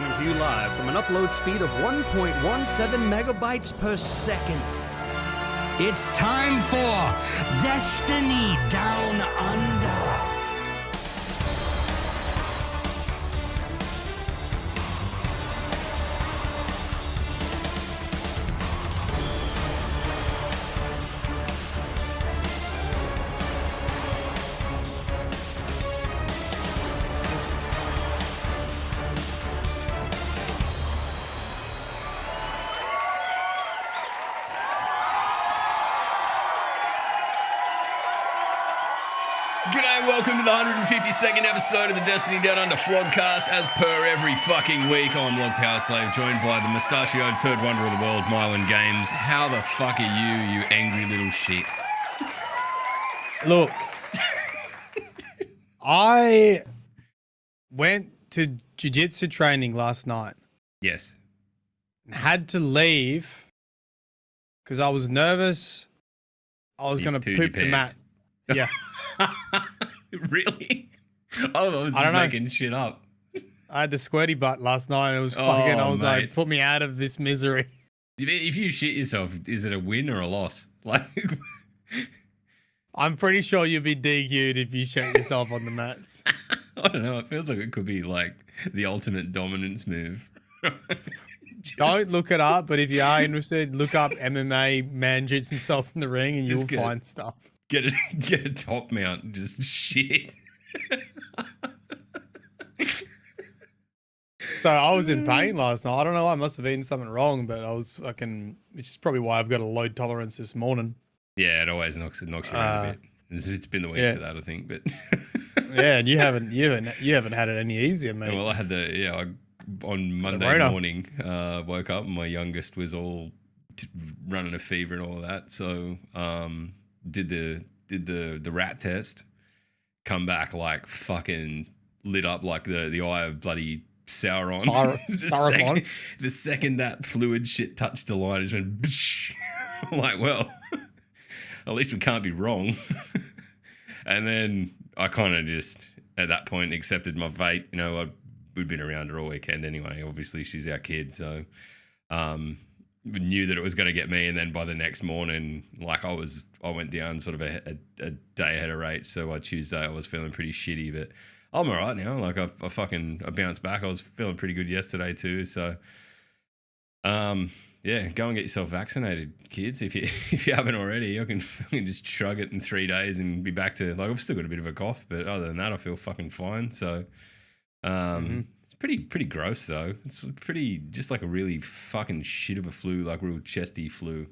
coming to you live from an upload speed of 1.17 megabytes per second. It's time for Destiny Down Under. G'day, welcome to the 152nd episode of the Destiny Down Under Vlogcast. As per every fucking week, I'm Log Power Slave, joined by the mustachioed third wonder of the world, Mylan Games. How the fuck are you, you angry little shit? Look, I went to jiu-jitsu training last night. Yes. And had to leave because I was nervous. I was going to poop the mat. Yeah. Really? I was just making shit up. I had the squirty butt last night and it was fucking, I was mate. like, put me out of this misery. If you shit yourself, is it a win or a loss? Like, I'm pretty sure you'll be DQ'd if you shit yourself on the mats. I don't know. It feels like it could be like the ultimate dominance move. Don't look it up, but if you are interested, look up MMA man shoots himself in the ring and you'll find stuff. Get a top mount and just shit. So I was in pain last night. I don't know. I must have eaten something wrong, but I was fucking. Which is probably why I've got a low tolerance this morning. Yeah, it always knocks you around a bit. It's been the week for that, I think. But yeah, and you haven't had it any easier, mate. Well, I had on Monday morning. Woke up and my youngest was all running a fever and all of that. So did the rat test. Come back like fucking lit up like the eye of bloody Sauron. The second that fluid shit touched the line, it just went. I'm like, well, at least we can't be wrong. And then I kind of just at that point accepted my fate. You know, we'd been around her all weekend anyway. Obviously, she's our kid, so we knew that it was going to get me. And then by the next morning, like I went down sort of a day ahead of rate. So by Tuesday, I was feeling pretty shitty, but I'm all right now. Like I bounced back. I was feeling pretty good yesterday too. So, yeah, go and get yourself vaccinated, kids. If you haven't already, you can just shrug it in 3 days and be back to like I've still got a bit of a cough, but other than that, I feel fucking fine. So, it's pretty gross though. It's pretty just like a really fucking shit of a flu, like real chesty flu.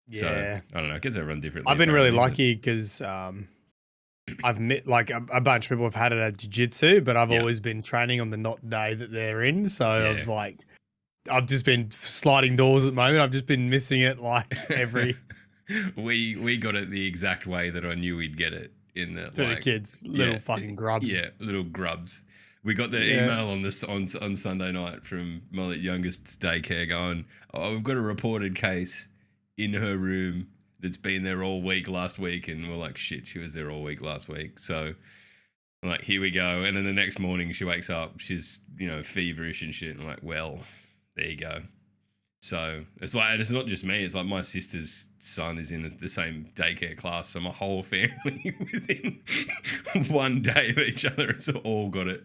Yeah, so, I don't know. It gets everyone differently. I've been really lucky because I've met like a bunch of people have had it at jiu-jitsu, but I've always been training on the not day that they're in. So I've just been sliding doors at the moment. I've just been missing it like every. we got it the exact way that I knew we'd get it in the the kids, little fucking grubs. Yeah, little grubs. We got the email on Sunday night from my youngest's daycare going, "Oh, we've got a reported case in her room that's been there all week last week," and we're like, "Shit, she was there all week last week." So, I'm like, here we go. And then the next morning, she wakes up, she's feverish and shit. And I'm like, well, there you go. So it's like it's not just me. It's like my sister's son is in the same daycare class, so my whole family within 1 day of each other has all got it.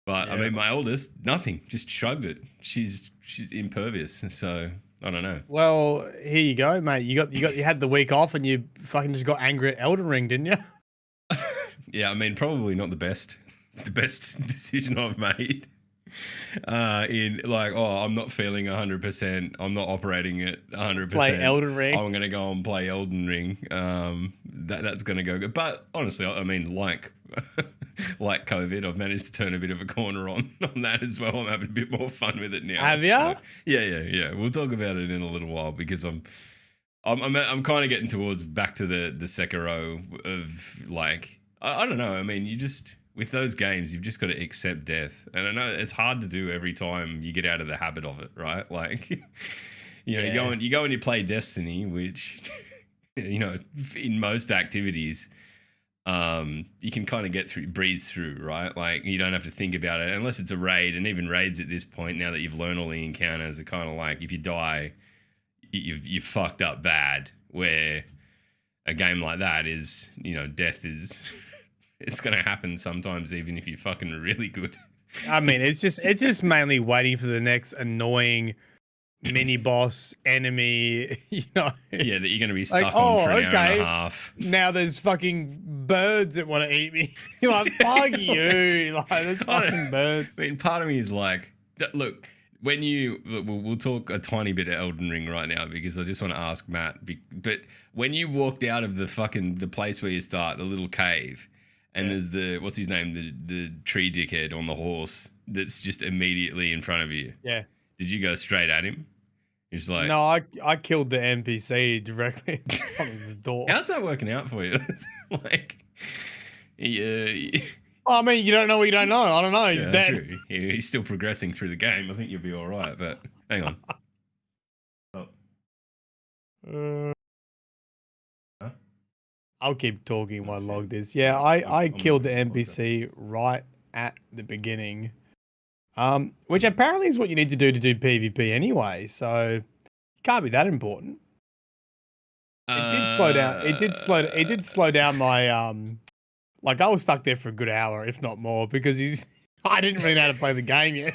But I mean, my oldest, nothing, just shrugged it. She's impervious, so I don't know. Well, here you go, mate. You had the week off, and you fucking just got angry at Elden Ring, didn't you? Yeah, I mean, probably not the best decision I've made. In like, I'm not feeling 100%. I'm not operating at 100%. Play Elden Ring. I'm gonna go and play Elden Ring. That's gonna go good. But honestly, I mean, like COVID, I've managed to turn a bit of a corner on that as well. I'm having a bit more fun with it now. Have you? So, yeah. We'll talk about it in a little while because I'm kind of getting towards back to the Sekiro of like I don't know. I mean, you just. With those games, you've just got to accept death. And I know it's hard to do every time you get out of the habit of it, right? Like, you go and you play Destiny, which, in most activities, you can kind of breeze through, right? Like you don't have to think about it unless it's a raid, and even raids at this point, now that you've learned all the encounters, are kind of like if you die, you've fucked up bad. Where a game like that is, death is it's gonna happen sometimes, even if you're fucking really good. I mean, it's just mainly waiting for the next annoying mini boss enemy, Yeah, that you're going to be stuck on for an hour and a half. Now there's fucking birds that want to eat me. You're like, fuck you. Like, there's fucking birds. I mean, part of me is like, look, we'll talk a tiny bit of Elden Ring right now because I just want to ask Matt, but when you walked out of the place where you start, the little cave, and there's what's his name, the tree dickhead on the horse that's just immediately in front of you. Yeah. Did you go straight at him? He's like, no, I killed the NPC directly in front of the door. How's that working out for you? Like, yeah. I mean, you don't know what you don't know. I don't know. He's dead. True. He's still progressing through the game. I think you'll be all right. But hang on. Huh? I'll keep talking while I log this. Yeah, I killed the NPC right at the beginning. Which apparently is what you need to do PvP anyway, so it can't be that important. It did slow down. It did slow down my like I was stuck there for a good hour, if not more, because I didn't really know how to play the game yet.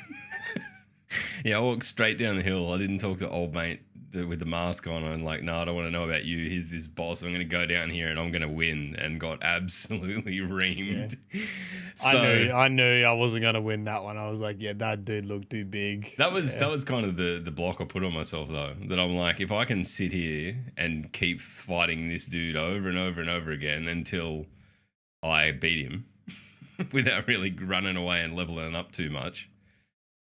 Yeah, I walked straight down the hill. I didn't talk to old mate with the mask on. I'm like, no, I don't want to know about you. Here's this boss. I'm going to go down here and I'm going to win, and got absolutely reamed. Yeah. So, I knew I wasn't going to win that one. I was like, yeah, that dude looked too big. That was kind of the block I put on myself, though, that I'm like, if I can sit here and keep fighting this dude over and over and over again until I beat him without really running away and leveling up too much,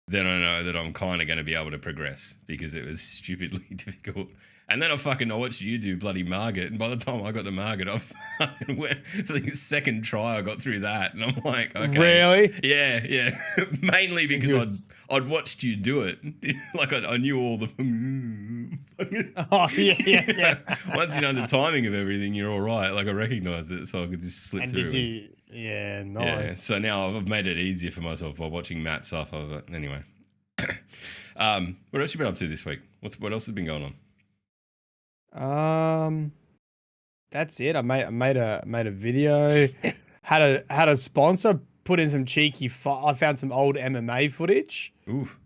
then I know that I'm kind of going to be able to progress, because it was stupidly difficult. And then I watched you do bloody Margit, and by the time I got to Margit, I fucking went to the second try. I got through that, and I'm like, okay, really? Yeah. Mainly because I'd watched you do it. Like I knew all the. Oh yeah. Once you know the timing of everything, you're all right. Like I recognised it, so I could just slip through. Yeah, nice. Yeah, so now I've made it easier for myself by watching Matt suffer. But anyway, what else you been up to this week? What else has been going on? That's it. I made a video. had a sponsor put in some cheeky. I found some old MMA footage. Oof.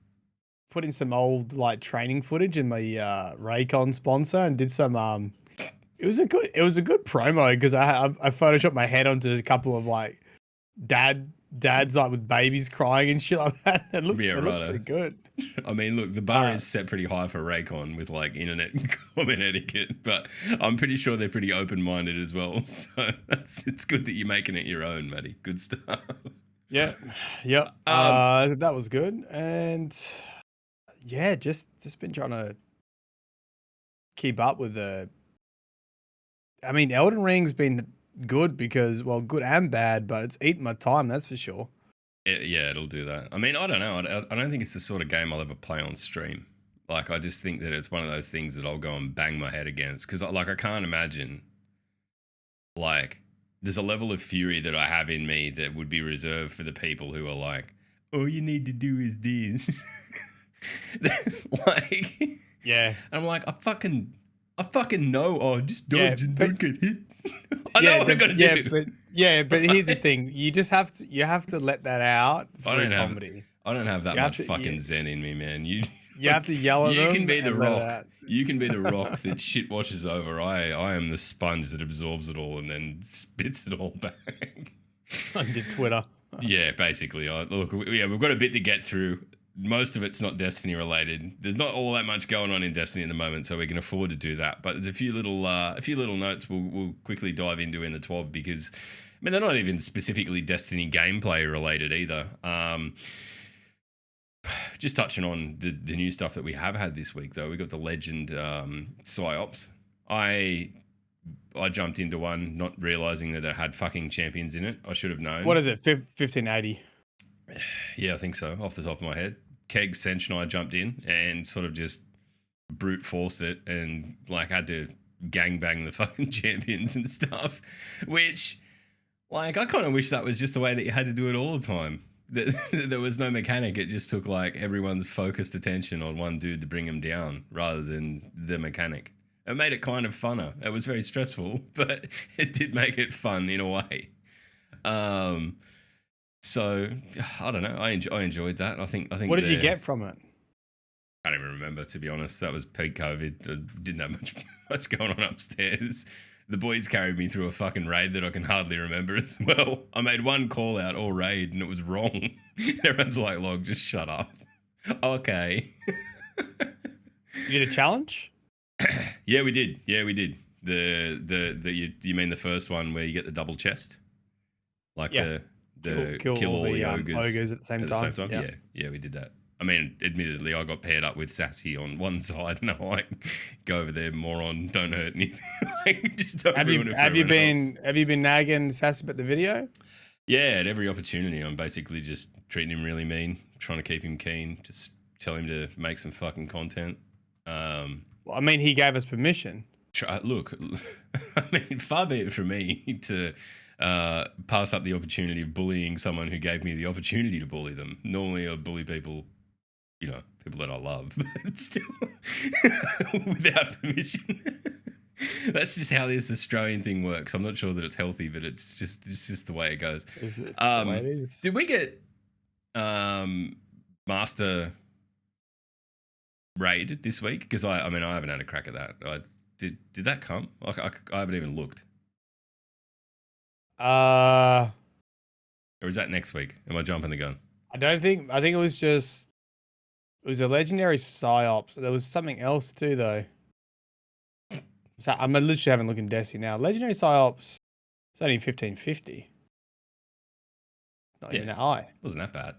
Put in some old like training footage in my Raycon sponsor, and did some. It was a good promo, because I photoshopped my head onto a couple of like dads like with babies crying and shit like that. It looked pretty good. I mean, look, the bar is set pretty high for Raycon with like internet comment etiquette, but I'm pretty sure they're pretty open-minded as well. So it's good that you're making it your own, Matty. Good stuff. Yeah. That was good, and yeah, just been trying to keep up with the. I mean, Elden Ring's been good because, well, good and bad, but it's eaten my time, that's for sure. Yeah, it'll do that. I mean, I don't know. I don't think it's the sort of game I'll ever play on stream. Like, I just think that it's one of those things that I'll go and bang my head against. Because, like, I can't imagine, like, there's a level of fury that I have in me that would be reserved for the people who are like, all you need to do is this. Like, yeah. And I'm like, I fucking know. Oh, just dodge and don't get hit. I know what I gotta do. But here's the thing: you have to let that out through comedy. I don't have that much fucking zen in me, man. You have to yell at them. You can be the rock. You can be the rock that shit washes over. I am the sponge that absorbs it all and then spits it all back. Onto Twitter. Yeah, basically. We've got a bit to get through. Most of it's not Destiny related. There's not all that much going on in Destiny at the moment, so we can afford to do that. But there's a few little notes we'll quickly dive into in the TWAB, because I mean they're not even specifically Destiny gameplay related either. Just touching on the new stuff that we have had this week, though, we got the Legend PSI OPS. I jumped into one not realizing that it had fucking champions in it. I should have known. What is it? 1580. Yeah, I think so. Off the top of my head. Keg, Sench and I jumped in and sort of just brute forced it and like had to gangbang the fucking champions and stuff, which Like, I kind of wish that was just the way that you had to do it all the time. That there was no mechanic. It just took like everyone's focused attention on one dude to bring him down rather than the mechanic. It made it kind of funner. It was very stressful, but it did make it fun in a way. So I don't know. I enjoyed that. I think. What did you get from it? I don't even remember, to be honest. That was peak COVID. I didn't have much going on upstairs. The boys carried me through a fucking raid that I can hardly remember as well. I made one call out or raid and it was wrong. Everyone's like, "Log, just shut up." Okay. You get a challenge? Yeah, we did. You mean the first one where you get the double chest? Like the kill all the ogres at the same time. Yeah, we did that. I mean, admittedly, I got paired up with Sassy on one side, and I'm like, "Go over there, moron! Don't hurt anything. Like, just don't ruin it for everyone else." Have you been nagging Sassy about the video? Yeah, at every opportunity, I'm basically just treating him really mean, trying to keep him keen, just tell him to make some fucking content. Well, I mean, he gave us permission. Look, I mean, far be it from me to pass up the opportunity of bullying someone who gave me the opportunity to bully them. Normally, I bully people, people that I love, but still without permission. That's just how this Australian thing works. I'm not sure that it's healthy, but it's just the way it goes. Is it the way it is? Did we get Master Raid this week? Because I haven't had a crack at that. Did that come? I haven't even looked. Or is that next week? Am I jumping the gun? I think it was a legendary PSYOPS. There was something else too, though. So I'm literally having a look in Desi now. Legendary PSYOPS, it's only 1550. Not even that high. Wasn't that bad?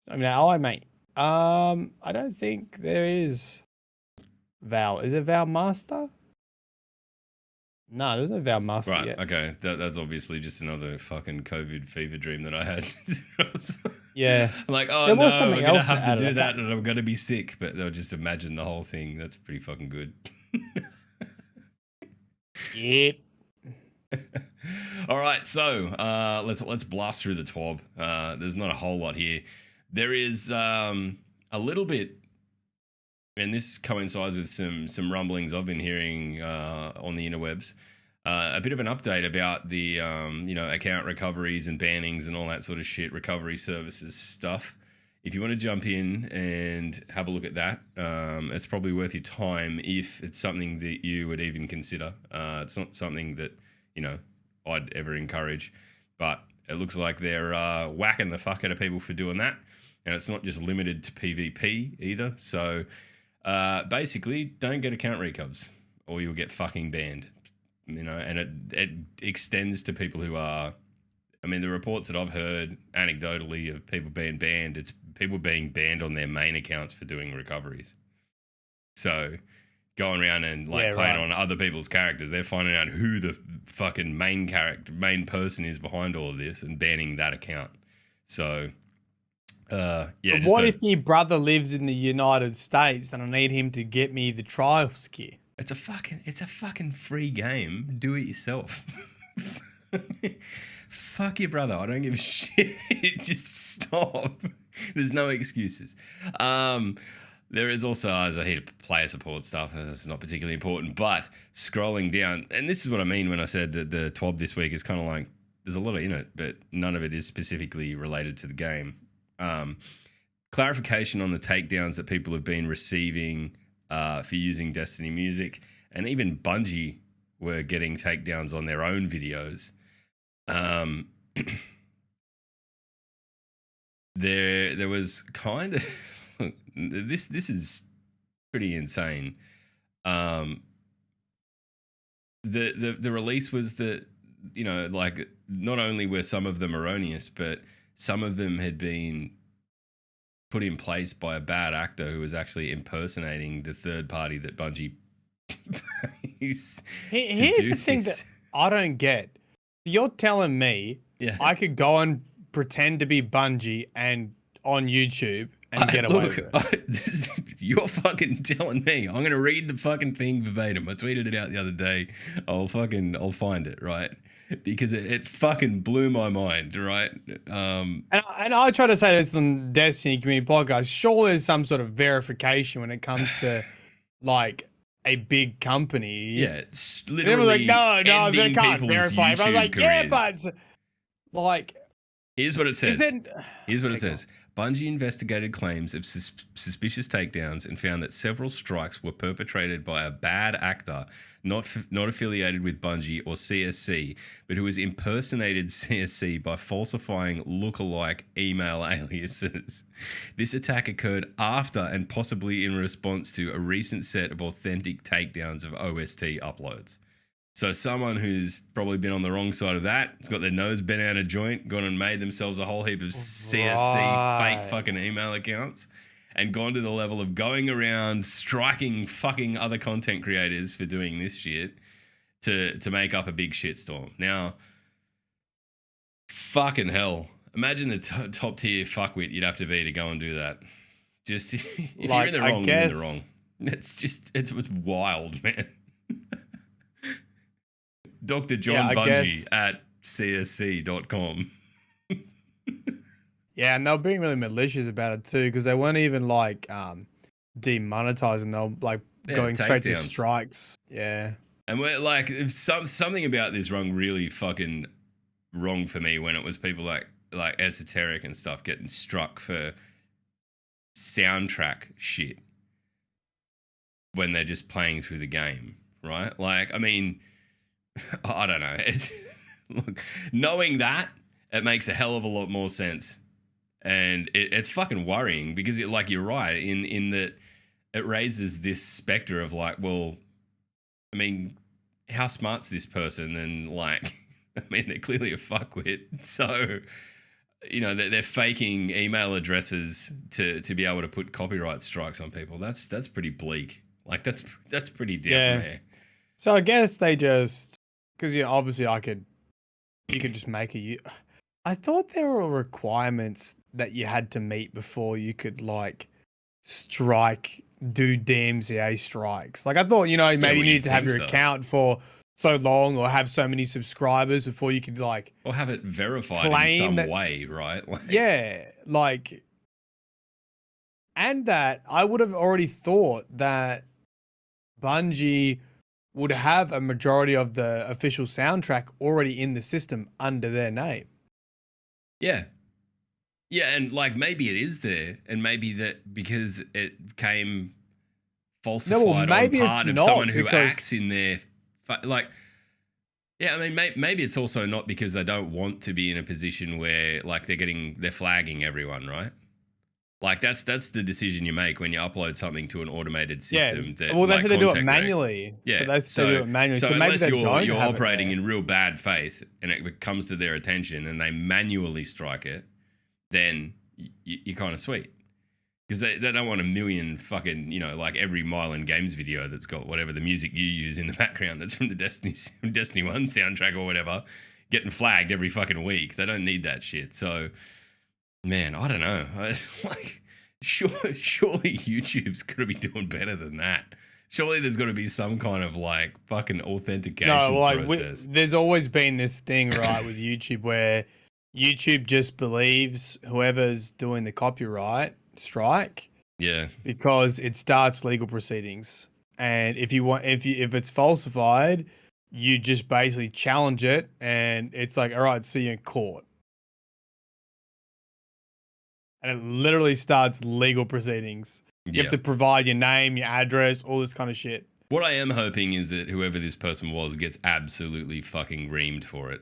Not even that high, mate. I don't think there is Val. Is it Val Master? No, there's no Val Master right, yet. Okay. That's obviously just another fucking COVID fever dream that I had. Yeah. Like, oh no, I'm going to have to do that and I'm going to be sick. But they'll just imagine the whole thing. That's pretty fucking good. Yep. All right. So let's blast through the TWAB. There's not a whole lot here. There is a little bit, and this coincides with some rumblings I've been hearing on the interwebs. A bit of an update about the account recoveries and bannings and all that sort of shit, recovery services stuff. If you want to jump in and have a look at that, it's probably worth your time if it's something that you would even consider. It's not something that I'd ever encourage, but it looks like they're whacking the fuck out of people for doing that, and it's not just limited to PvP either. So basically, don't get account recovs or you'll get fucking banned. And it extends to people who are. I mean, the reports that I've heard anecdotally of people being banned, it's people being banned on their main accounts for doing recoveries. So going around and playing on other people's characters, they're finding out who the fucking main person is behind all of this and banning that account. So, But what if your brother lives in the United States and I need him to get me the trials gear? It's a fucking free game. Do it yourself. Fuck your brother. I don't give a shit. Just stop. There's no excuses. There is also, as I hear, player support stuff. That's not particularly important. But scrolling down, and this is what I mean when I said that the TWAB this week is kind of like, there's a lot in it, but none of it is specifically related to the game. Clarification on the takedowns that people have been receiving for using Destiny music, and even Bungie were getting takedowns on their own videos. There was kind of this is pretty insane. The release was that not only were some of them erroneous, but some of them had been put in place by a bad actor who was actually impersonating the third party that Bungie pays. Here's the thing that I don't get. You're telling me I could go and pretend to be Bungie and on YouTube and get away with it? You're fucking telling me. I'm going to read the fucking thing verbatim. I tweeted it out the other day. I'll find it, right? because it fucking blew my mind, right? And I try to say this on the Destiny Community Podcast. Sure, there's some sort of verification when it comes to like a big company. Yeah, it's and everyone's literally like, no, they ending can't people's verify. YouTube I was like, careers. yeah, but like, here's what it says. Here's what it Okay, says. Bungie investigated claims of suspicious takedowns and found that several strikes were perpetrated by a bad actor, not affiliated with Bungie or CSC, but who has impersonated CSC by falsifying lookalike email aliases. This attack occurred after and possibly in response to a recent set of authentic takedowns of OST uploads. So someone who's probably been on the wrong side of that, has got their nose bent out of joint, gone and made themselves a whole heap of CSC fake fucking email accounts, and gone to the level of going around striking fucking other content creators for doing this shit to make up a big shitstorm. Now, fucking hell. Imagine the top tier fuckwit you'd have to be to go and do that. Just, if you're in the wrong, you're in the wrong. It's wild, man. Dr. John Bungie at csc.com. Yeah, and they were being really malicious about it too, because they weren't even like demonetizing. They were like going straight to strikes. Yeah. And we're like, something about this rung really fucking wrong for me when it was people like Esoteric and stuff getting struck for soundtrack shit when they're just playing through the game, right? Like, I mean, I don't know. Look, knowing that, it makes a hell of a lot more sense. And it's fucking worrying because, you're right, in that it raises this specter of like, well, I mean, how smart's this person? And like, I mean, they're clearly a fuckwit. So, you know, they're faking email addresses to be able to put copyright strikes on people. That's pretty bleak. Like, that's pretty damn rare. So I guess they just, because obviously you could just make I thought there were requirements that you had to meet before you could like do DMCA strikes. Like I thought, maybe you needed to have your account for so long or have so many subscribers before you could like, or have it verified in some way, right? And that I would have already thought that Bungie would have a majority of the official soundtrack already in the system under their name. Yeah. Yeah, and like maybe it is there, and maybe that because it came falsified on part of someone who acts in their yeah, I mean maybe it's also not because they don't want to be in a position where like they're flagging everyone, right? Like that's the decision you make when you upload something to an automated system. Yeah. Well, that's how they do it manually. Yeah. So they do it manually. So maybe unless you're operating in real bad faith and it comes to their attention and they manually strike it, then you're kind of sweet. Because they don't want a million fucking, like every Mile in Games video that's got whatever the music you use in the background that's from the Destiny 1 soundtrack or whatever getting flagged every fucking week. They don't need that shit. So, man, I don't know. Surely YouTube's got to be doing better than that. Surely there's got to be some kind of like fucking authentication process. There's always been this thing, right, with YouTube where YouTube just believes whoever's doing the copyright strike. Yeah. Because it starts legal proceedings. And if it's falsified, you just basically challenge it and it's like, all right, see you in court. And it literally starts legal proceedings. You have to provide your name, your address, all this kind of shit. What I am hoping is that whoever this person was gets absolutely fucking reamed for it.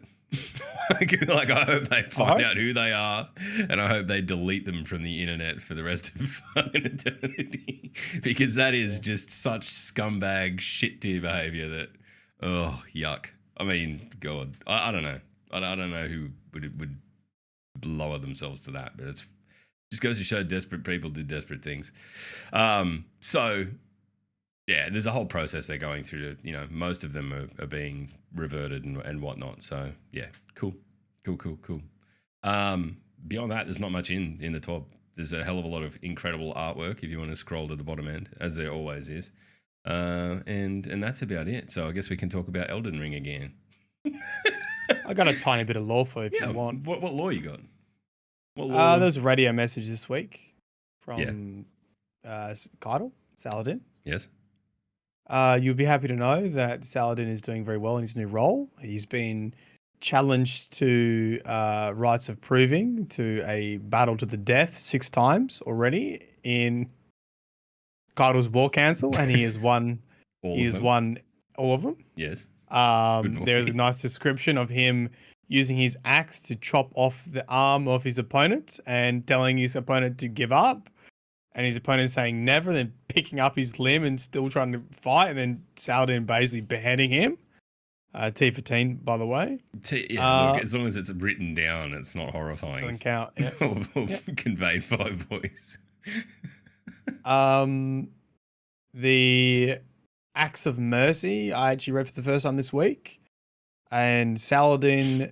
like I hope they find out who they are, and I hope they delete them from the internet for the rest of fucking eternity. Because that is just such scumbag shit tier behavior that, oh, yuck. I mean, God, I don't know. I don't know who would lower themselves to that, but it's just goes to show desperate people do desperate things. So, yeah, there's a whole process they're going through to, most of them are being reverted and whatnot. So, yeah, cool. Beyond that, there's not much in the TWAB. There's a hell of a lot of incredible artwork if you want to scroll to the bottom end, as there always is. And that's about it. So I guess we can talk about Elden Ring again. I got a tiny bit of law for you if you want. What law you got? What law? There was a radio message this week from Keitel, Saladin. Yes. You'll be happy to know that Saladin is doing very well in his new role. He's been challenged to rights of proving to a battle to the death 6 times already in Keitel's War Council, and he has won. Won all of them. Yes. There's a nice description of him using his axe to chop off the arm of his opponent and telling his opponent to give up. And his opponent saying never, then picking up his limb and still trying to fight, and then Saladin basically beheading him. T14, by the way. Look, as long as it's written down, it's not horrifying. Doesn't count. Yeah. or conveyed by voice. The Acts of Mercy, I actually read for the first time this week. And Saladin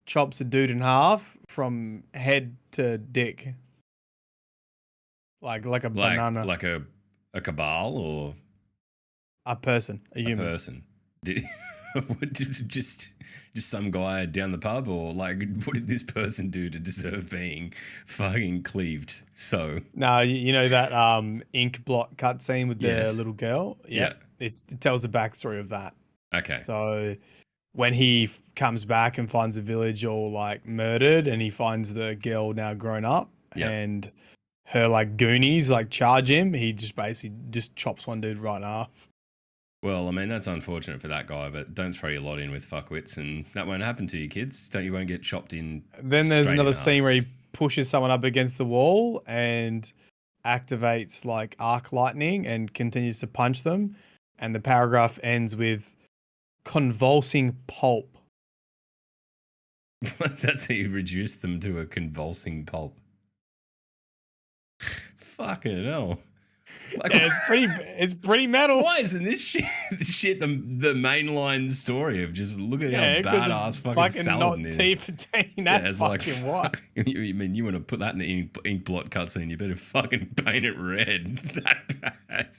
chops a dude in half from head to dick. Like a banana. Like a cabal or a person, a human. A person. Just some guy down the pub, or like what did this person do to deserve being fucking cleaved? So no, you know that ink blot cutscene with the little girl. Yeah. It tells the backstory of that. Okay. So when he comes back and finds the village all like murdered, and he finds the girl now grown up, and her like goonies like charge him, he just basically just chops one dude right in half. Well, I mean, that's unfortunate for that guy, but don't throw your lot in with fuckwits, and that won't happen to you kids. You won't get chopped in. Then there's another scene where he pushes someone up against the wall and activates like arc lightning and continues to punch them. And the paragraph ends with convulsing pulp. That's how you reduce them to a convulsing pulp. Fucking hell. Like, it's pretty metal. Why isn't this shit the mainline story of just look at how badass fucking Saladin is? T14, that's fucking what? You mean you want to put that in an ink blot cutscene? You better fucking paint it red. That bad.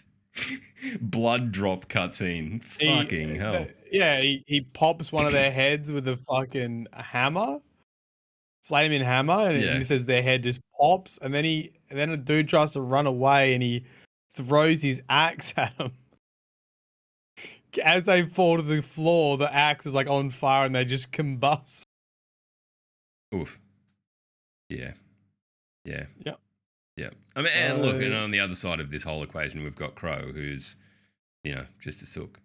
Blood drop cutscene. Fucking hell. He pops one of their heads with a fucking hammer. Flaming hammer, and he says their head just pops, and then a dude tries to run away, and he throws his axe at him. As they fall to the floor, the axe is like on fire, and they just combust. Oof. Yeah. Yep. I mean, and look, and on the other side of this whole equation, we've got Crow, who's, just a sook.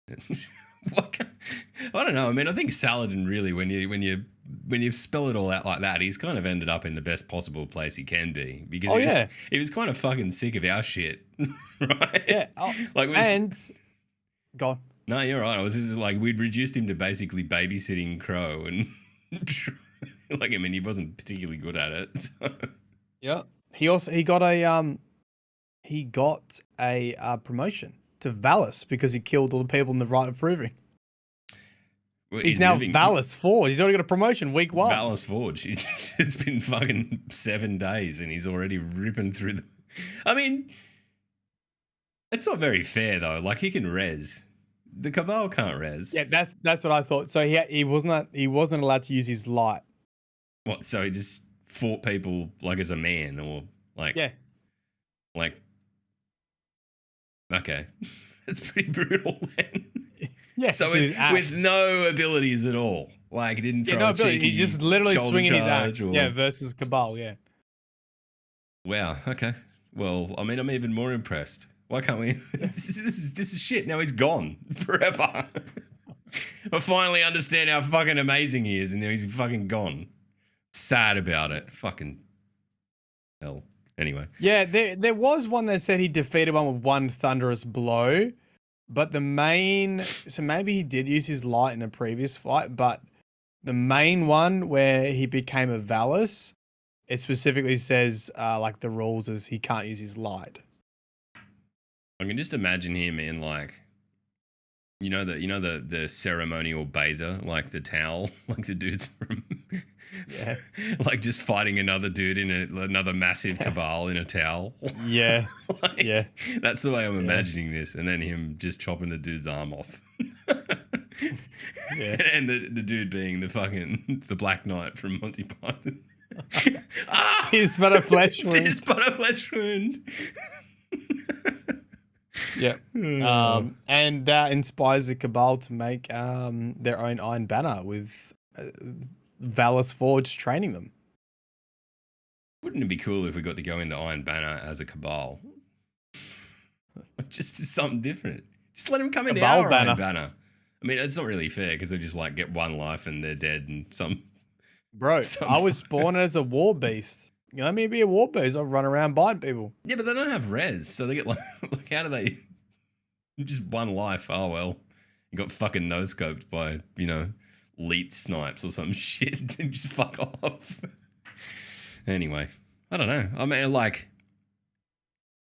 I don't know. I mean, I think Saladin really, when you spell it all out like that, he's kind of ended up in the best possible place he can be, because he was kind of fucking sick of our shit, right? Yeah. Go on. No, you're right. I was just like, we'd reduced him to basically babysitting Crow, and like, I mean, he wasn't particularly good at it. So. Yeah. He got a promotion to Valis because he killed all the people in the Right of Proving. Well, he's now Valis Forge. He's already got a promotion week 1. Valis Forge. It's been fucking 7 days and he's already ripping through the... I mean, it's not very fair though. Like, he can res. The Cabal can't res. Yeah, that's what I thought. So he wasn't allowed to use his light. What? So he just fought people like as a man, or like... Yeah. Like... Okay. That's pretty brutal then. Yeah. So with no abilities at all. Like, he didn't throw a cheeky He's just literally swinging his axe. Or... Yeah, versus Cabal, yeah. Wow, okay. Well, I mean, I'm even more impressed. Why can't we... this is shit. Now he's gone forever. I finally understand how fucking amazing he is, and now he's fucking gone. Sad about it. Fucking hell. Anyway. Yeah, there was one that said he defeated one with one thunderous blow, but so maybe he did use his light in a previous fight, but the main one where he became a Valis, it specifically says like the rules is he can't use his light. I can just imagine him in like, the ceremonial bather, like the towel, like the dudes from, like just fighting another dude in another massive cabal in a towel. Yeah, That's the way I'm imagining this, and then him just chopping the dude's arm off. Yeah. And the dude being the Black Knight from Monty Python. Tis but a flesh wound. Tis but a flesh wound. Yep. And that inspires the Cabal to make their own Iron Banner with Valis Forge training them. Wouldn't it be cool if we got to go into Iron Banner as a Cabal? Just something different. Just let them come into our Iron Banner. I mean, it's not really fair because they just like get one life and they're dead and some. Bro, I was spawned as a war beast. You let me be a war beast. I'll run around biting people. Yeah, but they don't have res, so they get like how do they? Just one life. Oh well, you got fucking no scoped by elite snipes or some shit. Just fuck off. Anyway, I don't know. I mean, like,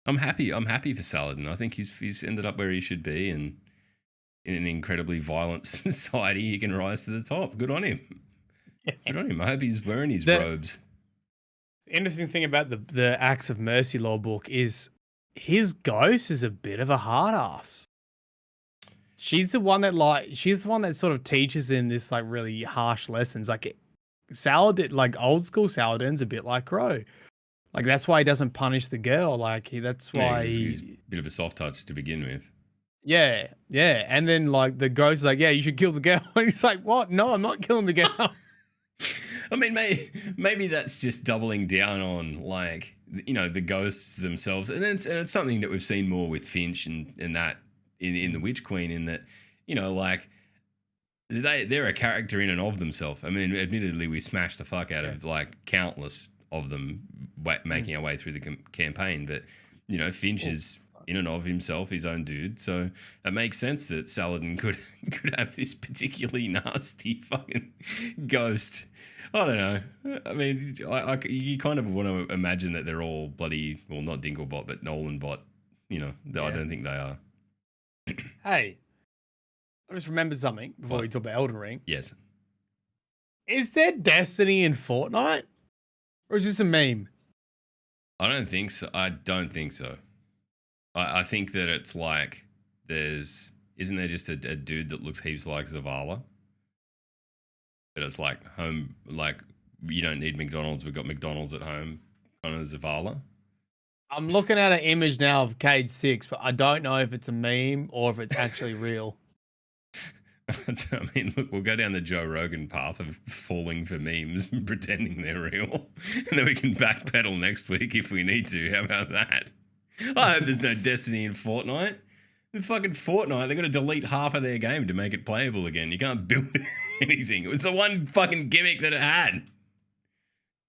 I'm happy. I'm happy for Saladin. I think he's ended up where he should be, and in an incredibly violent society, he can rise to the top. Good on him. Good on him. I hope he's wearing his robes. The interesting thing about the Acts of Mercy lore book is his ghost is a bit of a hard ass. She's the one that sort of teaches him this like really harsh lessons. Like Saladin, like old school Saladin's a bit like Crow. Like that's why he doesn't punish the girl. Like that's why he's a bit of a soft touch to begin with. Yeah. And then like the ghost is like, yeah, you should kill the girl. And he's like, what? No, I'm not killing the girl. I mean, maybe that's just doubling down on like the ghosts themselves, and it's something that we've seen more with Finch and that in the Witch Queen, in that like they're a character in and of themselves. I mean, admittedly, we smashed the fuck out of like countless of them making our way through the campaign, but Finch is in and of himself his own dude, so it makes sense that Saladin could have this particularly nasty fucking ghost. I don't know. I mean, you kind of want to imagine that they're all bloody, well, not Dinklebot, but Nolanbot. I don't think they are. Hey, I just remembered something before we talk about Elden Ring. Yes. Is there Destiny in Fortnite? Or is this a meme? I don't think so. I think that it's like isn't there just a dude that looks heaps like Zavala? But it's like home, like you don't need McDonald's. We've got McDonald's at home. Kind of Zavala. I'm looking at an image now of Cade 6, but I don't know if it's a meme or if it's actually real. I mean, look, we'll go down the Joe Rogan path of falling for memes and pretending they're real. And then we can backpedal next week if we need to. How about that? I hope there's no Destiny in Fortnite. In fucking Fortnite, they've got to delete half of their game to make it playable again. You can't build anything. It was the one fucking gimmick that it had.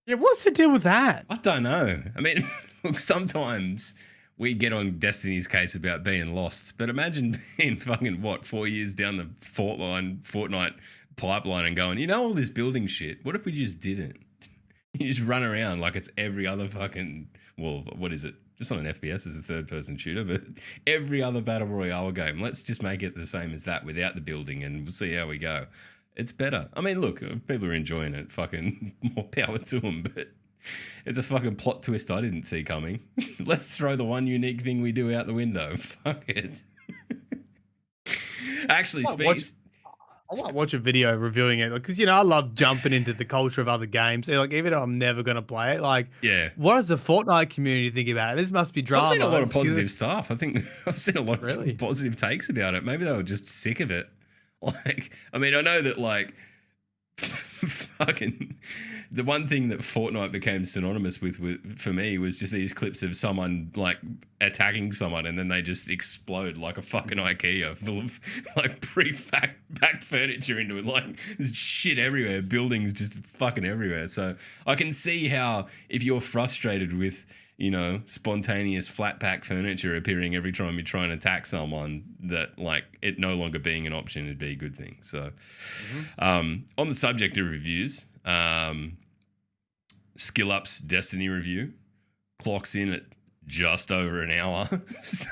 Yeah, what's the deal with that? I don't know. I mean, look, sometimes we get on Destiny's case about being lost, but imagine being fucking, 4 years down the Fortnite pipeline and going, all this building shit, what if we just didn't? You just run around like it's every other fucking, well, what is it? Just not an FPS as a third-person shooter, but every other Battle Royale game. Let's just make it the same as that without the building, and we'll see how we go. It's better. I mean, look, people are enjoying it. Fucking more power to them, but it's a fucking plot twist I didn't see coming. Let's throw the one unique thing we do out the window. Fuck it. Actually, I might watch a video reviewing it because I love jumping into the culture of other games. Like even though I'm never gonna play it, like what does the Fortnite community think about it? This must be drama. I've seen a lot of positive stuff. I think I've seen a lot of positive takes about it. Maybe they were just sick of it. Like, I mean, I know that like fucking the one thing that Fortnite became synonymous with for me was just these clips of someone like attacking someone and then they just explode like a fucking IKEA full of like pre-packed furniture into it. Like there's shit everywhere, buildings just fucking everywhere. So I can see how if you're frustrated with spontaneous flat pack furniture appearing every time you try and attack someone, that like it no longer being an option would be a good thing. So on the subject of reviews, SkillUp's Destiny review clocks in at just over an hour. So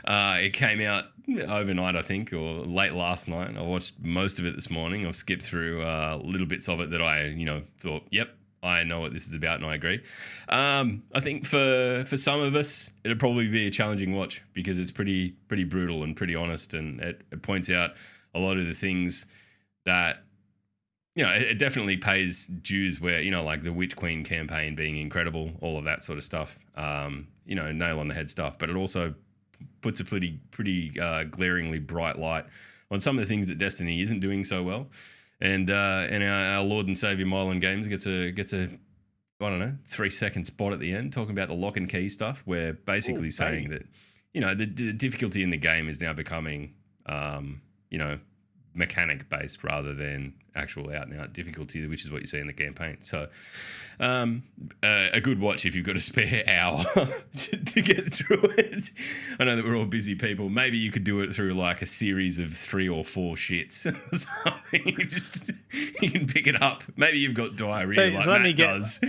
it came out overnight, I think, or late last night. I watched most of it this morning. I've skipped through little bits of it that I, thought, yep, I know what this is about, and I agree. I think for some of us, it'll probably be a challenging watch because it's pretty brutal and pretty honest, and it points out a lot of the things that, you know, it definitely pays dues where, you know, like the Witch Queen campaign being incredible, all of that sort of stuff, you know, nail on the head stuff. But it also puts a pretty glaringly bright light on some of the things that Destiny isn't doing so well. And our Lord and Savior Mylan Games gets a I don't know, 3-second spot at the end talking about the lock and key stuff. We're basically saying that, you know, the difficulty in the game is now becoming, you know, mechanic based rather than actual out and out difficulty, which is what you see in the campaign. So a good watch if you've got a spare hour to get through it. I know that we're all busy people. Maybe you could do it through like a series of 3 or 4 shits or something. You can pick it up. Maybe you've got diarrhea like Matt does.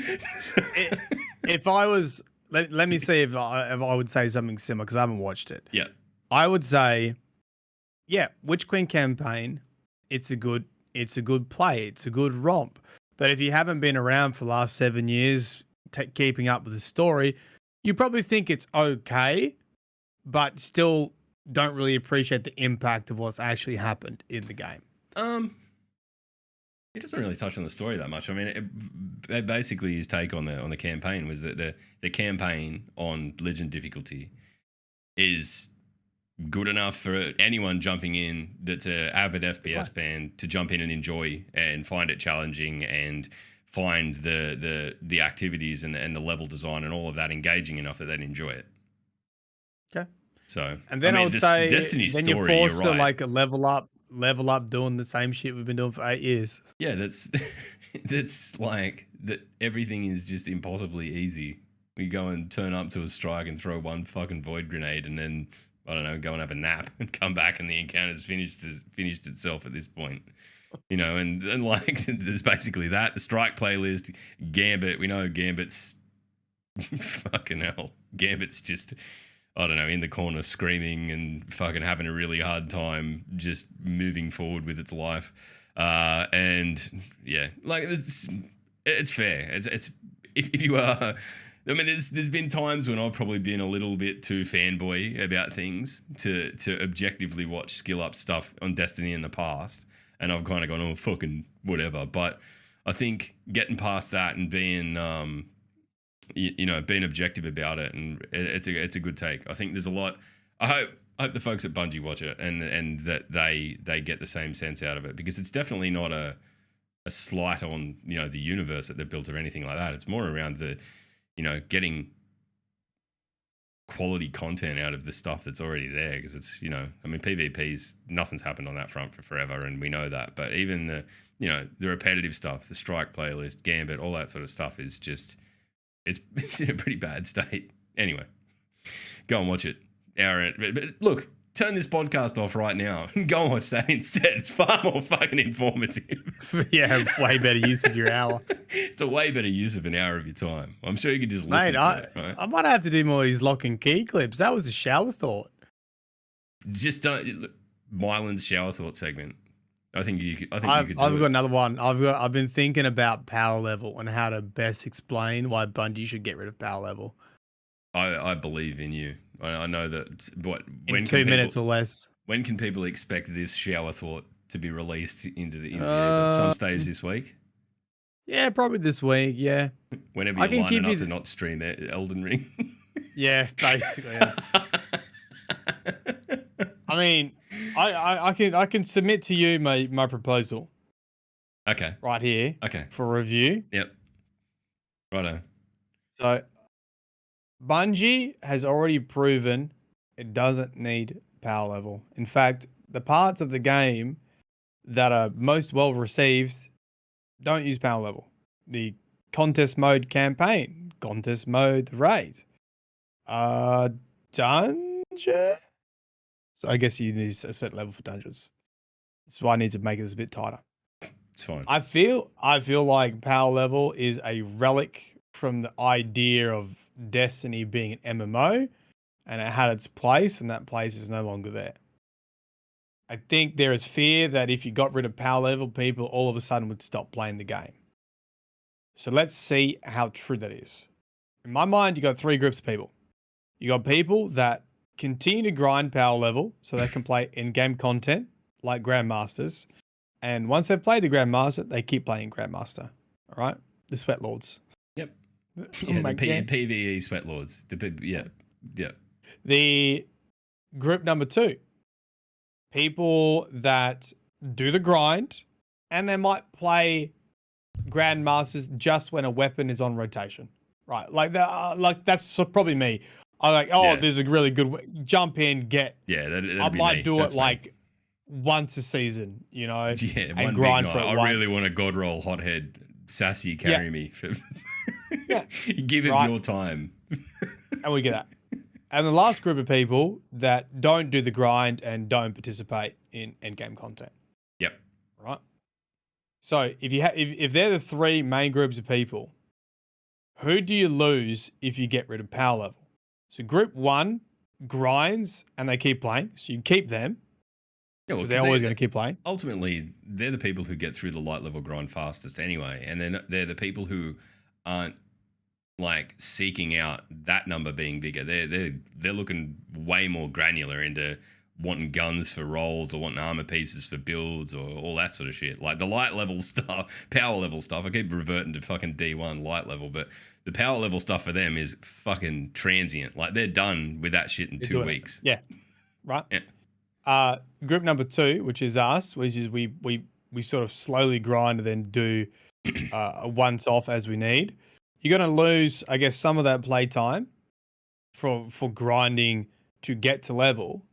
If I was, let me see if I would say something similar, because I haven't watched it. Yeah. I would say, yeah, Witch Queen campaign, it's a good play. It's a good romp. But if you haven't been around for the last 7 years keeping up with the story, you probably think it's okay, but still don't really appreciate the impact of what's actually happened in the game. It doesn't really touch on the story that much. I mean, it basically his take on the campaign was that the campaign on Legend difficulty is good enough for anyone jumping in that's an avid FPS fan to jump in and enjoy and find it challenging and find the activities and the level design and all of that engaging enough that they'd enjoy it. Okay. So, and then I would say Destiny's then story, you're forced right. to like level up doing the same shit we've been doing for 8 years. Yeah, that's like that. Everything is just impossibly easy. We go and turn up to a strike and throw one fucking void grenade and then, I don't know, go and have a nap and come back and the encounter's finished itself at this point. You know, and like there's basically that. The strike playlist, Gambit, we know Gambit's fucking hell. Gambit's just, I don't know, in the corner screaming and fucking having a really hard time just moving forward with its life. And yeah, like it's fair. It's if you are, I mean, there's been times when I've probably been a little bit too fanboy about things to objectively watch SkillUp stuff on Destiny in the past, and I've kind of gone, oh, fucking whatever. But I think getting past that and being, you know, being objective about it, and it's a good take. I think there's a lot. I hope the folks at Bungie watch it and that they get the same sense out of it, because it's definitely not a slight on, you know, the universe that they've built or anything like that. It's more around the, you know, getting quality content out of the stuff that's already there, because it's, you know, I mean, PvP's, nothing's happened on that front for forever, and we know that. But even the, you know, the repetitive stuff, the strike playlist, Gambit, all that sort of stuff is just, it's in a pretty bad state. Anyway, go and watch it. But look, turn this podcast off right now and go and watch that instead. It's far more fucking informative. Yeah, way better use of your hour. It's a way better use of an hour of your time. I'm sure you could just listen to it. Right? I might have to do more of these lock and key clips. That was a shower thought. Just don't. Mylan's shower thought segment. I think you could. I've got another one. I've been thinking about power level and how to best explain why Bungie should get rid of power level. I believe in you. I know that. In 2 minutes or less. When can people expect this shower thought to be released into the interview at some stage this week? Yeah, probably this week. Yeah. Whenever you're lining up to not stream Elden Ring. Yeah, basically. Yeah. I mean, I can submit to you my proposal. Okay. Right here. Okay. For review. Yep. Righto. So, Bungie has already proven it doesn't need power level. In fact, the parts of the game that are most well received don't use power level. The contest mode campaign, contest mode raid, dungeon. So I guess you need a certain level for dungeons. That's why I need to make this a bit tighter. It's fine. I feel like power level is a relic from the idea of Destiny being an MMO, and it had its place, and that place is no longer there. I think there is fear that if you got rid of power level, people all of a sudden would stop playing the game. So let's see how true that is. In my mind, you got 3 groups of people. You got people that continue to grind power level so they can play in-game content like Grandmasters. And once they've played the Grandmaster, they keep playing Grandmaster. All right? The Sweat Lords. Yep. Yeah, the PvE Sweat Lords. Yeah. The group number 2, people that do the grind and they might play Grandmasters just when a weapon is on rotation. Right? Like that. Like that's probably me. I'm like, there's a really good jump in, get. Yeah, that'd I be might me. do That's it like once a season, you know. Yeah, and one grind big for night. it I really want a god roll hothead sassy carry me. Yeah. Give it your time. And we get that. And the last group of people that don't do the grind and don't participate in endgame content. Yep. Right. So if they're the 3 main groups of people, who do you lose if you get rid of power level? So group 1 grinds and they keep playing, so you keep them. Yeah, well, they're always going to keep playing. Ultimately, they're the people who get through the light level grind fastest anyway, and then they're the people who aren't like seeking out that number being bigger. They're looking way more granular into wanting guns for rolls or wanting armor pieces for builds or all that sort of shit. Like the light level stuff, power level stuff. I keep reverting to fucking D1 light level, but the power level stuff for them is fucking transient. Like they're done with that shit in 2 weeks. Yeah. Right. Yeah. Group number 2, which is us, which is we sort of slowly grind and then do a once off as we need. You're going to lose, I guess, some of that play time for grinding to get to level,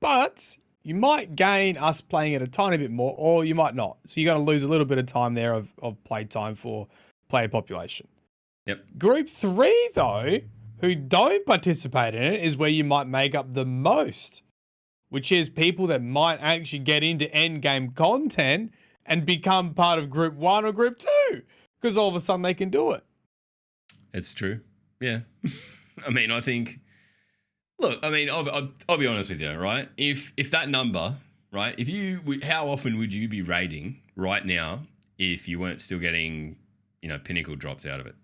but you might gain us playing it a tiny bit more, or you might not. So you're going to lose a little bit of time there of play time for player population. Yep. Group 3, though, who don't participate in it, is where you might make up the most, which is people that might actually get into end game content and become part of group 1 or group 2 because all of a sudden they can do it. It's true. Yeah. I mean, I think, look, I mean, I'll be honest with you, right? If that number, right, how often would you be raiding right now if you weren't still getting, pinnacle drops out of it?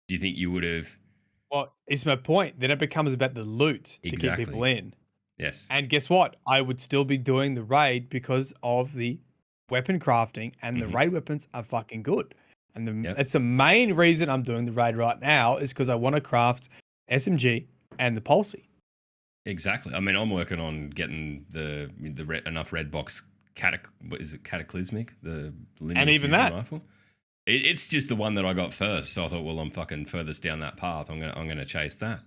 Do you think you would have? Well, it's my point. Then it becomes about the loot to keep people in. Yes. And guess what? I would still be doing the raid because of the weapon crafting, and the raid weapons are fucking good. And that's the main reason I'm doing the raid right now, is because I want to craft SMG and the Pulsey. Exactly. I mean, I'm working on getting the enough red box cataclysmic, the linear and even fusion that rifle. It's just the one that I got first, so I thought, well, I'm fucking furthest down that path. I'm gonna chase that.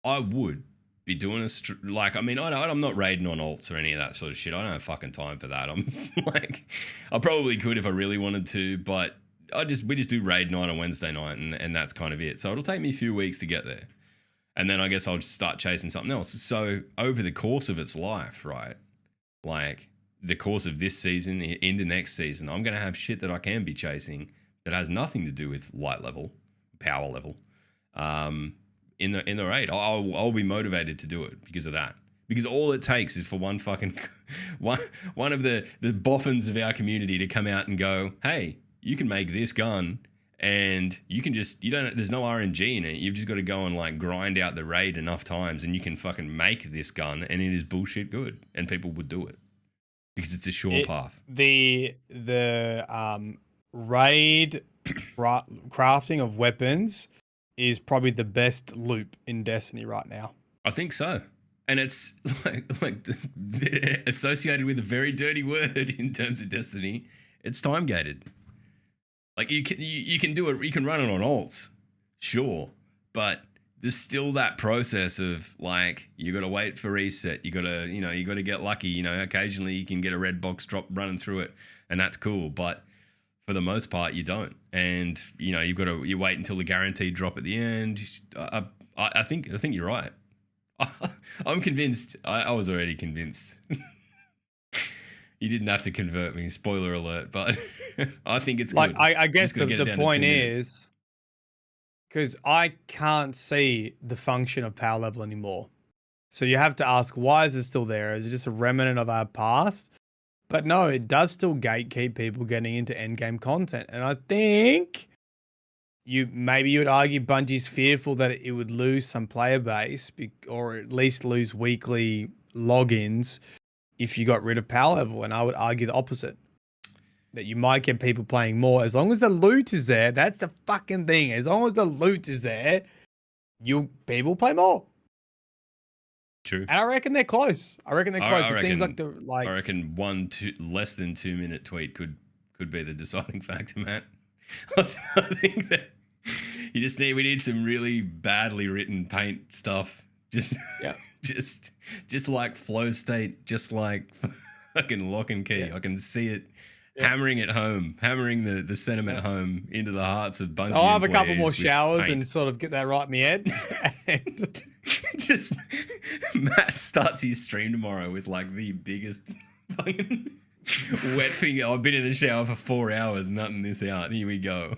I would be doing I'm not raiding on alts or any of that sort of shit. I don't have fucking time for that. I'm like, I probably could if I really wanted to, but we just do raid night on Wednesday night, and that's kind of it. So it'll take me a few weeks to get there, and then I guess I'll just start chasing something else. So over the course of its life, right, like the course of this season into next season, I'm gonna have shit that I can be chasing that has nothing to do with light level, power level. In the raid, I'll be motivated to do it because of that. Because all it takes is for one of the boffins of our community to come out and go, hey, you can make this gun, and there's no RNG in it. You've just got to go and like grind out the raid enough times, and you can fucking make this gun, and it is bullshit good, and people would do it because it's a sure path. The raid crafting of weapons is probably the best loop in Destiny right now. I think so. And it's like associated with a very dirty word in terms of Destiny. It's time gated. Like you can do it, you can run it on alts, sure, but there's still that process of like you got to wait for reset. You got to get lucky. Occasionally you can get a red box drop running through it, and that's cool. But for the most part, you don't, and you wait until the guaranteed drop at the end. I think you're right. I'm convinced. I was already convinced. You didn't have to convert me. Spoiler alert, but I think it's like good. I guess the point is because I can't see the function of power level anymore. So you have to ask, why is it still there? Is it just a remnant of our past? But no, it does still gatekeep people getting into endgame content. And I think you would argue Bungie's fearful that it would lose some player base or at least lose weekly logins if you got rid of power level, and I would argue the opposite. That you might get people playing more as long as the loot is there. That's the fucking thing. As long as the loot is there, people play more. True. And I reckon they're close. I recken they're close. I Things reckon, like I reckon less than 2 minute tweet could be the deciding factor, Matt. I think that we need some really badly written paint stuff. Just just like flow state, just like fucking lock and key. Yeah. I can see it hammering it home, hammering the sentiment home into the hearts of Bungie. So I'll have a couple more showers and sort of get that right in my head. And just Matt starts his stream tomorrow with like the biggest fucking wet finger. I've been in the shower for 4 hours, nothing this out. Here we go.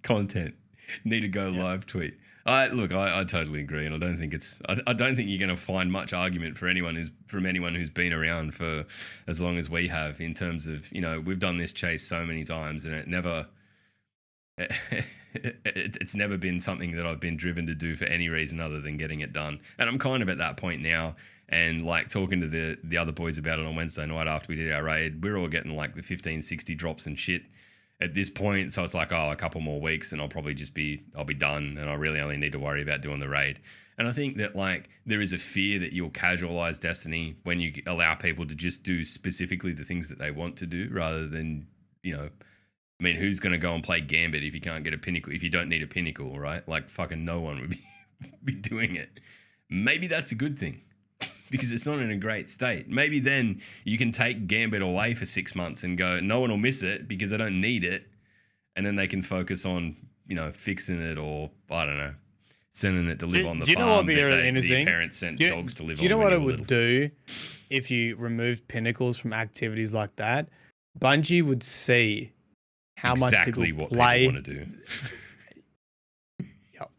Content. Need to go live tweet. I totally agree, and I don't think you're going to find much argument from anyone who's been around for as long as we have, in terms of, we've done this chase so many times, and it's never been something that I've been driven to do for any reason other than getting it done. And I'm kind of at that point now, and like talking to the other boys about it on Wednesday night after we did our raid, we're all getting like the 15, 60 drops and shit at this point. So it's like, a couple more weeks and I'll be done, and I really only need to worry about doing the raid. And I think that like there is a fear that you'll casualize Destiny when you allow people to just do specifically the things that they want to do, rather than, who's going to go and play Gambit if you can't get a pinnacle, if you don't need a pinnacle, right? Like fucking no one would be doing it. Maybe that's a good thing, because it's not in a great state. Maybe then you can take Gambit away for 6 months and go, no one will miss it because they don't need it. And then they can focus on, fixing it, or, I don't know, sending it to live on the farm. Do you know what would be really interesting? The parents sent dogs to live on. Do you know what it would do if you removed pinnacles from activities like that? Bungie would see how much people exactly what play. people want to do. Yep.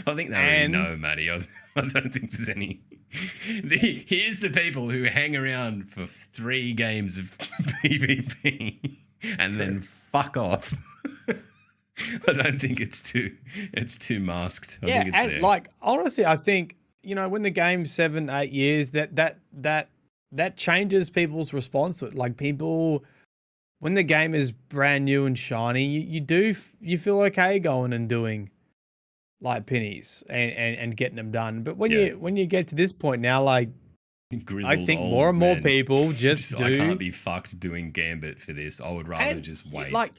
I think they already know, Matty. I don't think there's any... Here's the people who hang around for 3 games of PvP and then fuck off. I don't think it's too masked. I think it's and there. Like honestly, I think when the game's 7-8 years, that changes people's response to it. Like people, when the game is brand new and shiny, you feel okay going and doing like pennies and getting them done. But when you get to this point now, like Grizzled I think more and more people just do. I can't be fucked doing Gambit for this. I would rather just wait. Like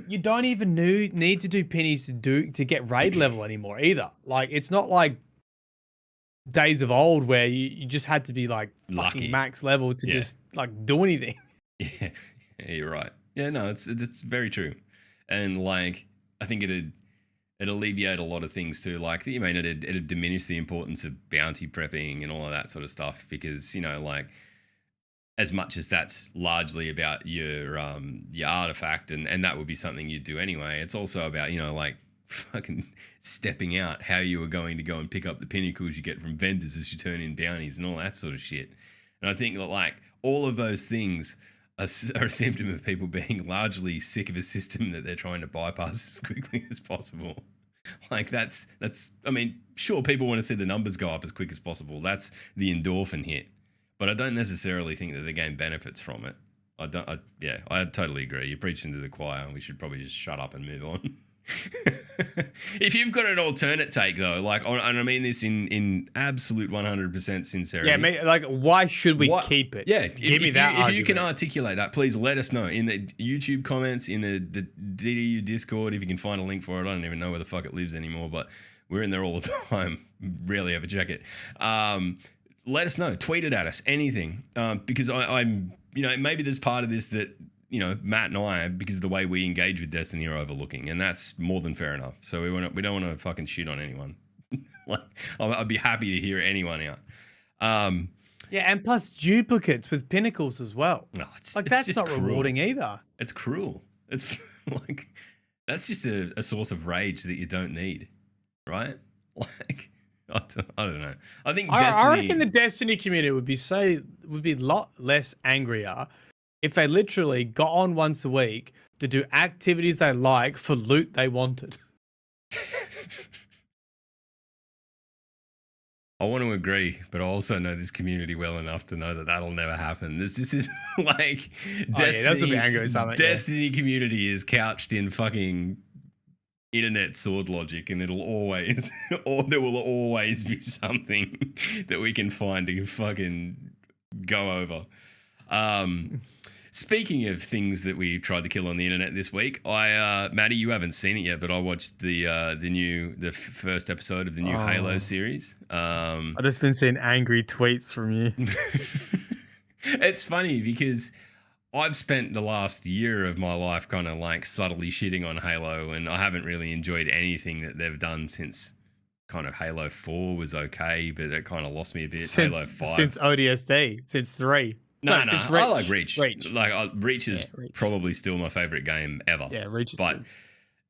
you don't even need to do pennies to get raid level anymore either. Like it's not like days of old where you just had to be like lucky fucking max level to just like do anything. Yeah, you're right. Yeah, no, it's very true. And like I think it'd alleviate a lot of things too. Like, it'd diminish the importance of bounty prepping and all of that sort of stuff, because, like, as much as that's largely about your artifact, and that would be something you'd do anyway, it's also about, like, fucking stepping out how you were going to go and pick up the pinnacles you get from vendors as you turn in bounties and all that sort of shit. And I think that, like, all of those things are a symptom of people being largely sick of a system that they're trying to bypass as quickly as possible. Like that's, sure, people want to see the numbers go up as quick as possible. That's the endorphin hit. But I don't necessarily think that the game benefits from it. I totally agree. You're preaching to the choir. We should probably just shut up and move on. If you've got an alternate take though, like, and I mean this in absolute 100% sincerity. Yeah, like, why should we keep it? Yeah, give me that. If you can articulate that, please let us know in the YouTube comments, in the DDU Discord. If you can find a link for it, I don't even know where the fuck it lives anymore, but we're in there all the time. Rarely ever check it. Let us know. Tweet it at us. Anything, because I'm maybe there's part of this that, Matt and I, because of the way we engage with Destiny, are overlooking, and that's more than fair enough. So we don't want to fucking shit on anyone. Like, I'd be happy to hear anyone out. Yeah, and plus duplicates with pinnacles as well. No, that's just not cruel. rewarding either. It's cruel. It's like, that's just a source of rage that you don't need, right? Like, I don't know. I think I reckon the Destiny community would be a lot less angrier if they literally got on once a week to do activities they like for loot they wanted. I want to agree, but I also know this community well enough to know that that'll never happen. There's just this like Destiny community is couched in fucking internet sword logic, and it'll always, or there will always be something that we can find to fucking go over. Speaking of things that we tried to kill on the internet this week, Maddie, you haven't seen it yet, but I watched the first episode of the new Halo series. I've just been seeing angry tweets from you. It's funny because I've spent the last year of my life kind of like subtly shitting on Halo, and I haven't really enjoyed anything that they've done since kind of Halo 4 was okay, but it kind of lost me a bit. Halo 5. Since ODST, since 3. No, I like Reach. Like Reach is probably still my favorite game ever. Yeah, Reach is but good.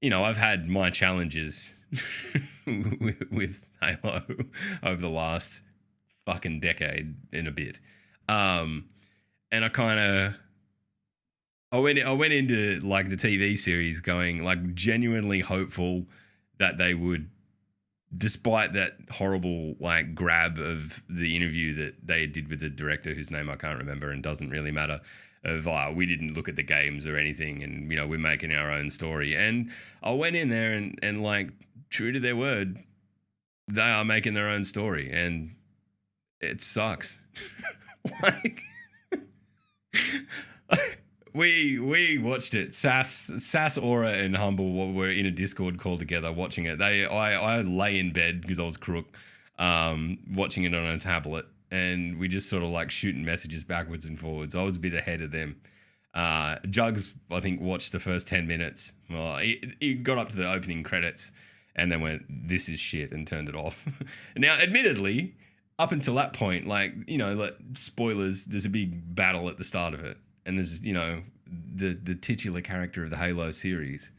You know, I've had my challenges with Halo over the last fucking decade and a bit. And I went into like the TV series going like genuinely hopeful that they would, despite that horrible like grab of the interview that they did with the director whose name I can't remember and doesn't really matter, of we didn't look at the games or anything, and you know, we're making our own story. And I went in there and like, true to their word, they are making their own story, and it sucks. Like we watched it. Sass, Aura, and Humble were in a Discord call together watching it. I lay in bed because I was crook, watching it on a tablet, and we just sort of like shooting messages backwards and forwards. I was a bit ahead of them. Jugs, I think, watched the first 10 minutes. Well, he got up to the opening credits and then went, "This is shit," and turned it off. Now, admittedly, up until that point, like, you know, like, spoilers, there's a big battle at the start of it. And there's, you know, the titular character of the Halo series,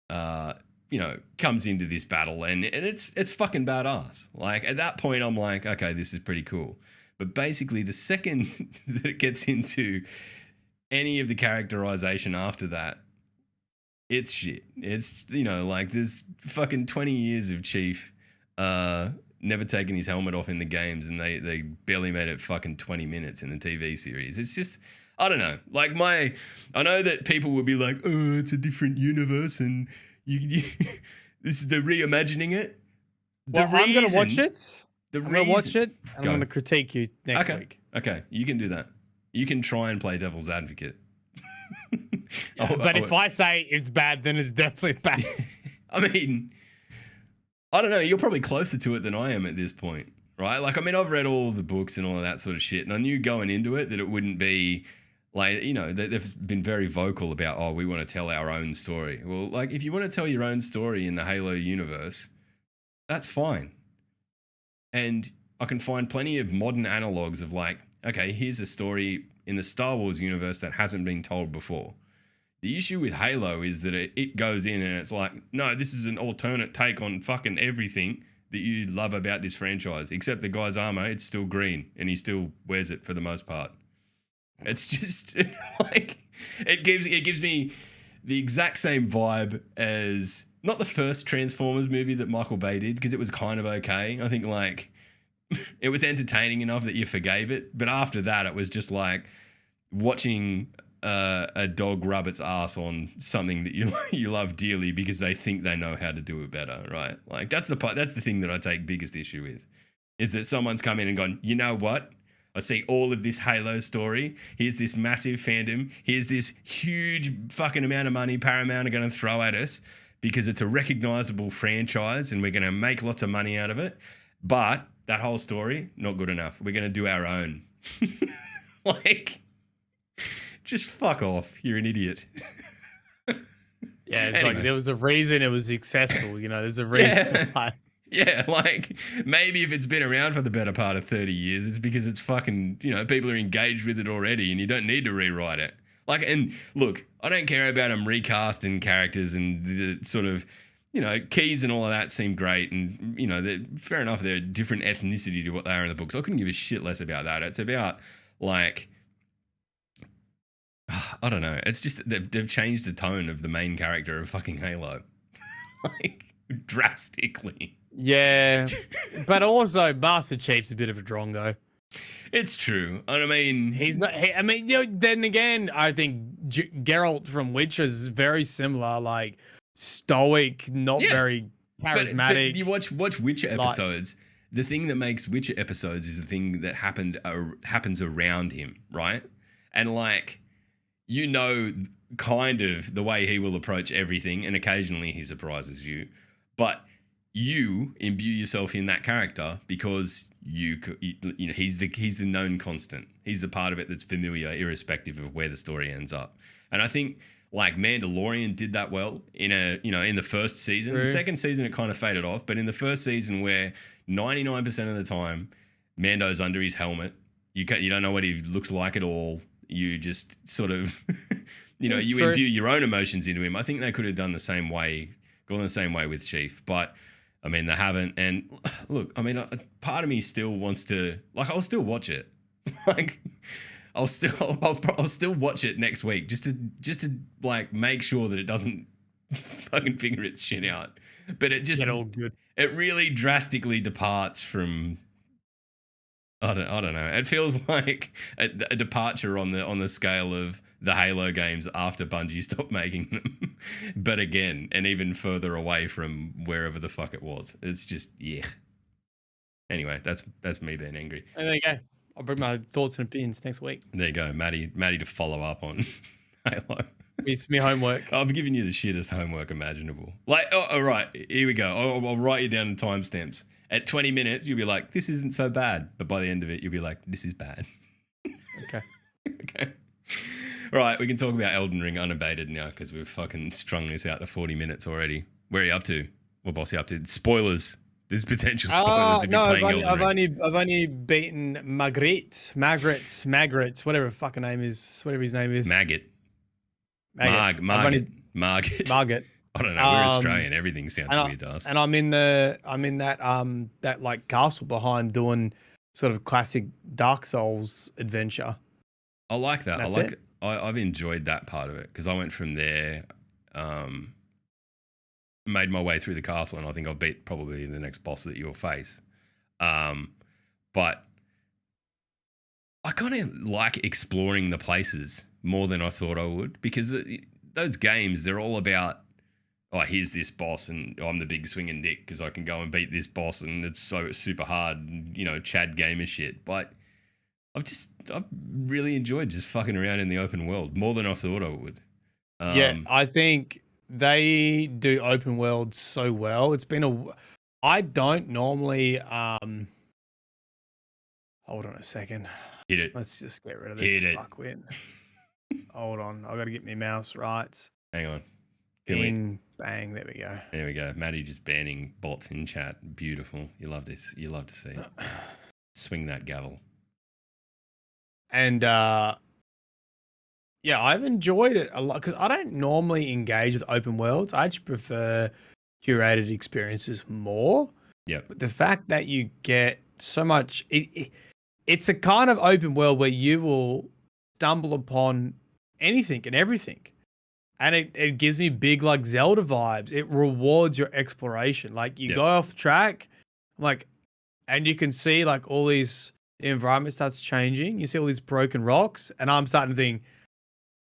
you know, comes into this battle, and it's fucking badass. Like, at that point, I'm like, okay, this is pretty cool. But basically, the second that it gets into any of the characterization after that, it's shit. It's, you know, like, there's fucking 20 years of Chief never taking his helmet off in the games, and they barely made it fucking 20 minutes in the TV series. It's just, I don't know. Like, I know that people will be like, oh, it's a different universe, and you this is the reimagining it. I'm going to watch it. I'm going to watch it, and I'm going to critique you next week. Okay, you can do that. You can try and play devil's advocate. But if I say it's bad, then it's definitely bad. I mean, I don't know. You're probably closer to it than I am at this point, right? Like, I mean, I've read all the books and all of that sort of shit, and I knew going into it that it wouldn't be like, you know, they've been very vocal about, oh, we want to tell our own story. Well, like, if you want to tell your own story in the Halo universe, that's fine. And I can find plenty of modern analogs of like, okay, here's a story in the Star Wars universe that hasn't been told before. The issue with Halo is that it goes in and it's like, no, this is an alternate take on fucking everything that you love about this franchise, except the guy's armor, it's still green and he still wears it for the most part. It's just like, it gives me the exact same vibe as not the first Transformers movie that Michael Bay did, because it was kind of okay. I think like it was entertaining enough that you forgave it, but after that it was just like watching a dog rub its ass on something that you love dearly because they think they know how to do it better, right? Like that's the thing that I take biggest issue with, is that someone's come in and gone, you know what? I see all of this Halo story. Here's this massive fandom. Here's this huge fucking amount of money Paramount are going to throw at us because it's a recognizable franchise and we're going to make lots of money out of it. But that whole story, not good enough. We're going to do our own. Like, just fuck off. You're an idiot. Yeah, it's like there was a reason it was successful. You know, there's a reason why. Yeah, like maybe if it's been around for the better part of 30 years, it's because it's fucking, you know, people are engaged with it already and you don't need to rewrite it. Like, and look, I don't care about them recasting characters and the sort of, you know, keys and all of that seem great. And, you know, fair enough, they're a different ethnicity to what they are in the books. I couldn't give a shit less about that. It's about, like, I don't know. It's just they've changed the tone of the main character of fucking Halo. Like, drastically. Yeah, but also Master Chief's a bit of a drongo. It's true. And I mean, he's not. I mean, then again, I think Geralt from Witcher is very similar, like stoic, not very charismatic. But you watch Witcher episodes. The thing that makes Witcher episodes is the thing that happens around him, right? And like, kind of the way he will approach everything, and occasionally he surprises you, but you imbue yourself in that character because you know he's the known constant. He's the part of it that's familiar, irrespective of where the story ends up. And I think like Mandalorian did that well in the first season. True. The second season it kind of faded off, but in the first season where 99% of the time Mando's under his helmet, you don't know what he looks like at all. You just sort of you imbue your own emotions into him. I think they could have gone the same way with Chief, but I mean, they haven't. And look, I mean, part of me still wants to, like, I'll still watch it. Like, I'll still watch it next week just to like make sure that it doesn't fucking figure its shit out. But it just, all good. It really drastically departs from, I don't know. It feels like a departure on the scale of the Halo games after Bungie stopped making them. But again, and even further away from wherever the fuck it was. It's just, yeah. Anyway, that's me being angry. And there you go. I'll bring my thoughts and opinions next week. There you go, Maddie to follow up on Halo. It's me homework. I've given you the shittest homework imaginable. Like, all right, here we go. I'll write you down the timestamps. At 20 minutes, you'll be like, this isn't so bad. But by the end of it, you'll be like, this is bad. Okay. Okay. All right, we can talk about Elden Ring unabated now because we've fucking strung this out to 40 minutes already. Where are you up to? What boss are you up to? Spoilers. There's potential spoilers if you're playing Elden Ring. I've only beaten Margaret's, whatever fucking name is, whatever his name is. Margit. Margit. I don't know. We're Australian. Everything sounds weird to us. And I'm in that like castle behind doing sort of classic Dark Souls adventure. I like that. That's it. I've enjoyed that part of it because I went from there, made my way through the castle, and I think I'll beat probably the next boss that you'll face. But I kind of like exploring the places more than I thought I would because those games, they're all about, oh, here's this boss and I'm the big swinging dick because I can go and beat this boss and it's so super hard, Chad gamer shit. But I've really enjoyed just fucking around in the open world more than I thought I would. Yeah, I think they do open world so well. It's been I don't normally hold on a second. Hit it. Let's just get rid of this fuckwit. Hold on, I got to get my mouse right. Hang on. Bing, bang, there we go. There we go. Maddie just banning bots in chat. Beautiful. You love this. You love to see it. Swing that gavel. And yeah, I've enjoyed it a lot because I don't normally engage with open worlds. I actually prefer curated experiences more. Yeah. But the fact that you get so much, it's a kind of open world where you will stumble upon anything and everything. And it gives me big like Zelda vibes. It rewards your exploration. Like you go off track, like, and you can see like all these, the environment starts changing. You see all these broken rocks, and I'm starting to think,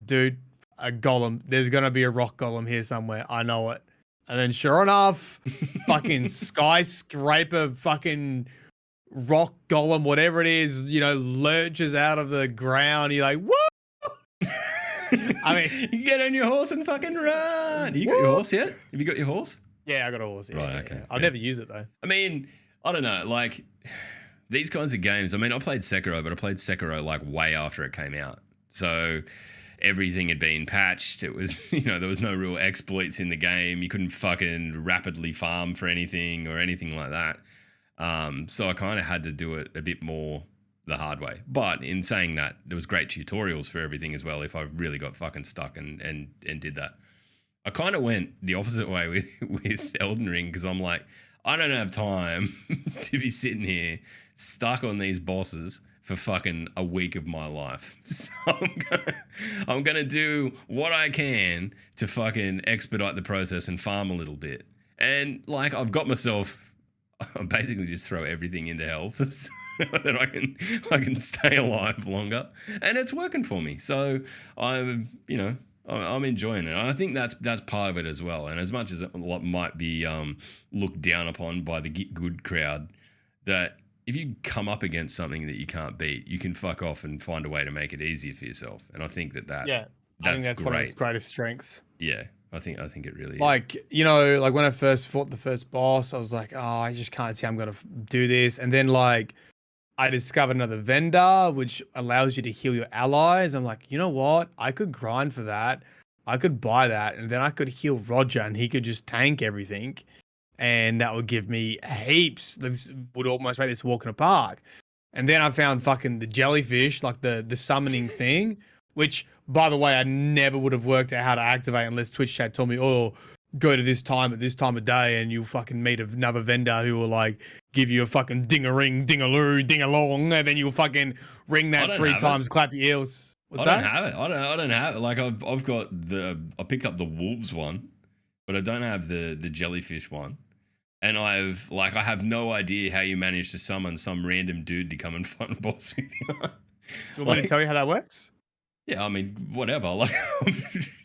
dude, a golem. There's gonna be a rock golem here somewhere. I know it. And then sure enough, fucking skyscraper, fucking rock golem, whatever it is, lurches out of the ground. You're like, what? I mean, you get on your horse and fucking run. You got your horse yet? Have you got your horse? Yeah, I got a horse. Yeah, right, okay. Yeah. I'll never use it though. I mean, I don't know. Like these kinds of games. I mean, I played Sekiro, but I played Sekiro like way after it came out. So everything had been patched. It was, there was no real exploits in the game. You couldn't fucking rapidly farm for anything or anything like that. So I kind of had to do it a bit more the hard way. But in saying that, there was great tutorials for everything as well if I really got fucking stuck and did that. I kind of went the opposite way with Elden Ring because I'm like, I don't have time to be sitting here stuck on these bosses for fucking a week of my life. So I'm gonna do what I can to fucking expedite the process and farm a little bit. And like I've got myself, I basically just throw everything into health so that I can stay alive longer, and it's working for me. So I'm enjoying it. I think that's part of it as well. And as much as it might be looked down upon by the get good crowd, that if you come up against something that you can't beat, you can fuck off and find a way to make it easier for yourself. And I think that yeah, I think that's great. one of its greatest strengths. Yeah, I think it really is. Like, you know, like when I first fought the first boss, I was like, oh, I just can't see I'm gonna do this. And then like I discovered another vendor which allows you to heal your allies. I'm like, you know what? I could grind for that. I could buy that, and then I could heal Roger, and he could just tank everything, and that would give me heaps. This would almost make this walk in a park. And then I found fucking the jellyfish, like the summoning thing, which, by the way, I never would have worked out how to activate unless Twitch chat told me, oh, go to this time at this time of day, and you'll fucking meet another vendor who will like give you a fucking ding-a-ring, ding-a-loo, ding-a-long, and then you'll fucking ring that 3 times, clap your heels. What's that? I don't have it. I don't have it. Like I've got I picked up the wolves one, but I don't have the jellyfish one. And I have no idea how you manage to summon some random dude to come and fight a boss with you. Do you want me to tell you how that works? Yeah, I mean, whatever. Like,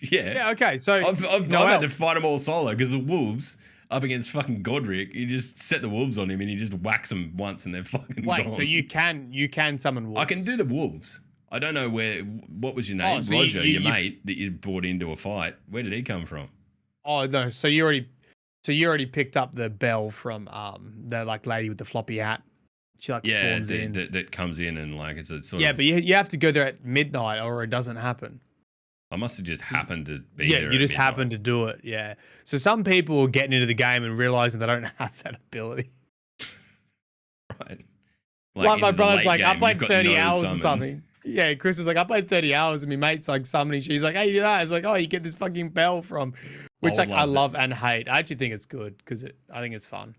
yeah. Yeah, okay. So I've had to fight them all solo because the wolves up against fucking Godric, you just set the wolves on him and you just whacks them once and they're fucking gone. So you can summon wolves. I can do the wolves. I don't know what was your name? So Roger, your mate that you brought into a fight. Where did he come from? Oh no, so you already picked up the bell from the like lady with the floppy hat. She like spawns in. That comes in and like it's a sort of. Yeah, but you have to go there at midnight or it doesn't happen. I must have just happened to be there. Yeah, you just happened to do it. Yeah. So some people are getting into the game and realizing they don't have that ability. Right. Like my brother's like, I played 30 hours or something. Yeah, Chris was like, I played 30 hours and my mate's like summoning. She's like, hey, you do that? I was like, oh, you get this fucking bell from, which I love and hate. I actually think it's good because I think it's fun.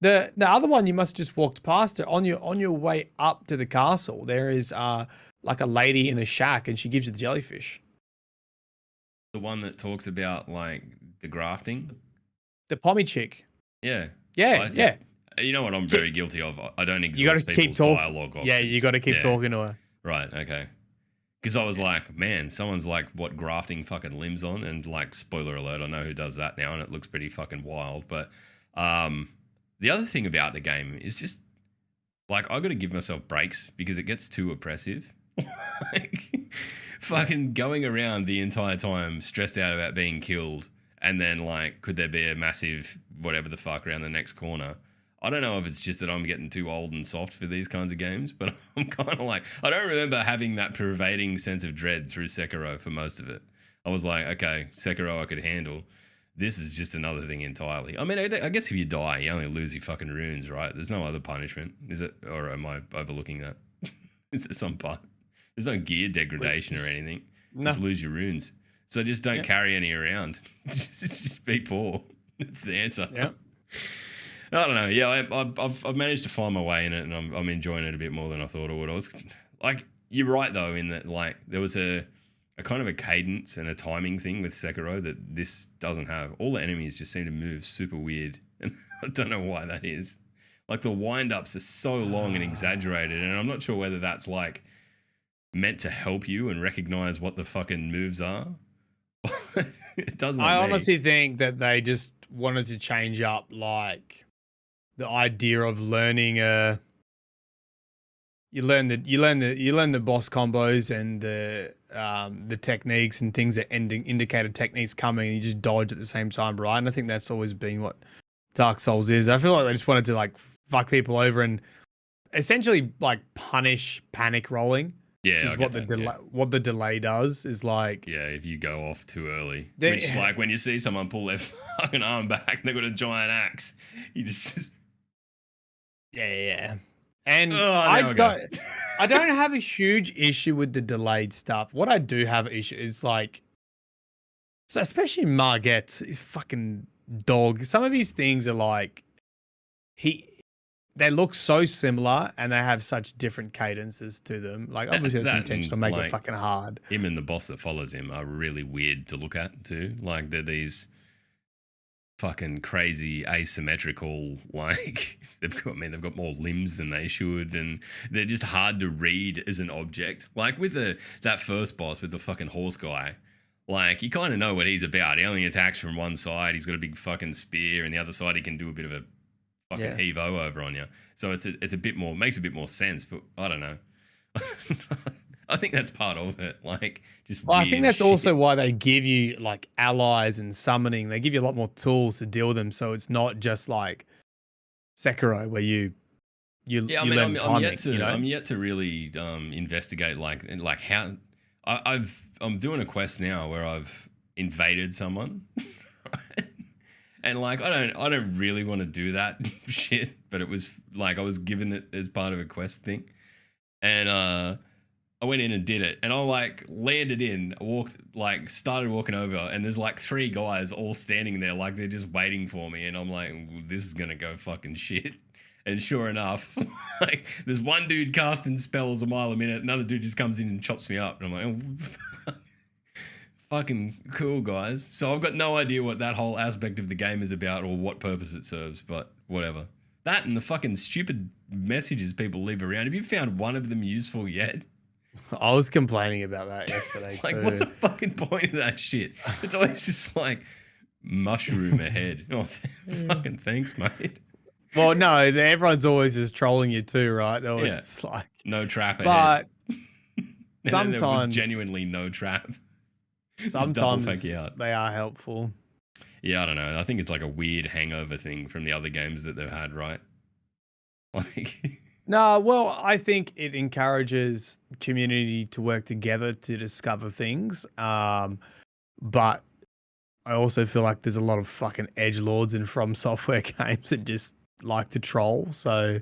The other one you must have just walked past it on your way up to the castle. There is like a lady in a shack and she gives you the jellyfish. The one that talks about like the grafting. The pommy chick. Yeah. Yeah. Yeah. You know what I'm very guilty of? I don't exhaust people's dialogue options. Yeah, you got to keep talking to her. Right, okay. Because I was like, man, someone's like, what, grafting fucking limbs on? And like, spoiler alert, I know who does that now and it looks pretty fucking wild. But the other thing about the game is just, like, I got to give myself breaks because it gets too oppressive. Like, fucking going around the entire time stressed out about being killed and then like, could there be a massive whatever the fuck around the next corner? I don't know if it's just that I'm getting too old and soft for these kinds of games, but I'm kind of like, I don't remember having that pervading sense of dread through Sekiro for most of it. I was like, okay, Sekiro I could handle. This is just another thing entirely. I mean, I guess if you die, you only lose your fucking runes, right? There's no other punishment, is it? Or am I overlooking that? Is there some part? There's no gear degradation or anything. No. Just lose your runes. So just don't carry any around. Just be poor. That's the answer. Yeah. I don't know. Yeah, I've managed to find my way in it, and I'm enjoying it a bit more than I thought I would. I was like, you're right though, in that like there was a kind of a cadence and a timing thing with Sekiro that this doesn't have. All the enemies just seem to move super weird, and I don't know why that is. Like the wind-ups are so long and exaggerated, and I'm not sure whether that's like meant to help you and recognize what the fucking moves are. It doesn't. I honestly think that they just wanted to change up like the idea of learning you learn the boss combos and the techniques and things that indicated techniques coming and you just dodge at the same time, right? And I think that's always been what Dark Souls is. I feel like they just wanted to like fuck people over and essentially like punish panic rolling. Yeah, what the delay does is like, yeah, if you go off too early, which like when you see someone pull their fucking arm back, they've got a giant axe. You just yeah. And I don't have a huge issue with the delayed stuff. What I do have an issue is like, so especially Margit, his fucking dog. Some of these things are like, they look so similar and they have such different cadences to them. Like obviously that's intentional to make it fucking hard. Him and the boss that follows him are really weird to look at too. Like they're these fucking crazy asymmetrical. Like they've got more limbs than they should, and they're just hard to read as an object. Like with that first boss with the fucking horse guy, like you kind of know what he's about. He only attacks from one side. He's got a big fucking spear, and the other side he can do a bit of a fucking heave-o over on you. So it's a bit more, makes a bit more sense. But I don't know. I think that's part of it. Like just. Well, I think that's also why they give you like allies and summoning. They give you a lot more tools to deal with them, so it's not just like Sekiro where you learn timing. I'm yet to really investigate like how I'm doing a quest now where I've invaded someone. Right? And like I don't really want to do that shit, but it was like I was given it as part of a quest thing. And I went in and did it, and I like landed in, started walking over, and there's like 3 guys all standing there like they're just waiting for me, and I'm like, this is gonna go fucking shit. And sure enough, like there's one dude casting spells a mile a minute, another dude just comes in and chops me up, and I'm like, oh, fucking cool, guys. So I've got no idea what that whole aspect of the game is about or what purpose it serves, but whatever. That and the fucking stupid messages people leave around. Have you found one of them useful yet? I was complaining about that yesterday. Like, what's the fucking point of that shit? It's always just like mushroom ahead. Oh, fucking thanks, mate. Well, no, everyone's always just trolling you too, right? They're always like no trap ahead. But sometimes there was genuinely no trap. Sometimes they are helpful. Yeah, I don't know. I think it's like a weird hangover thing from the other games that they've had, right? Like, no, well, I think it encourages community to work together to discover things. But I also feel like there's a lot of fucking edgelords in From Software games that just like to troll. So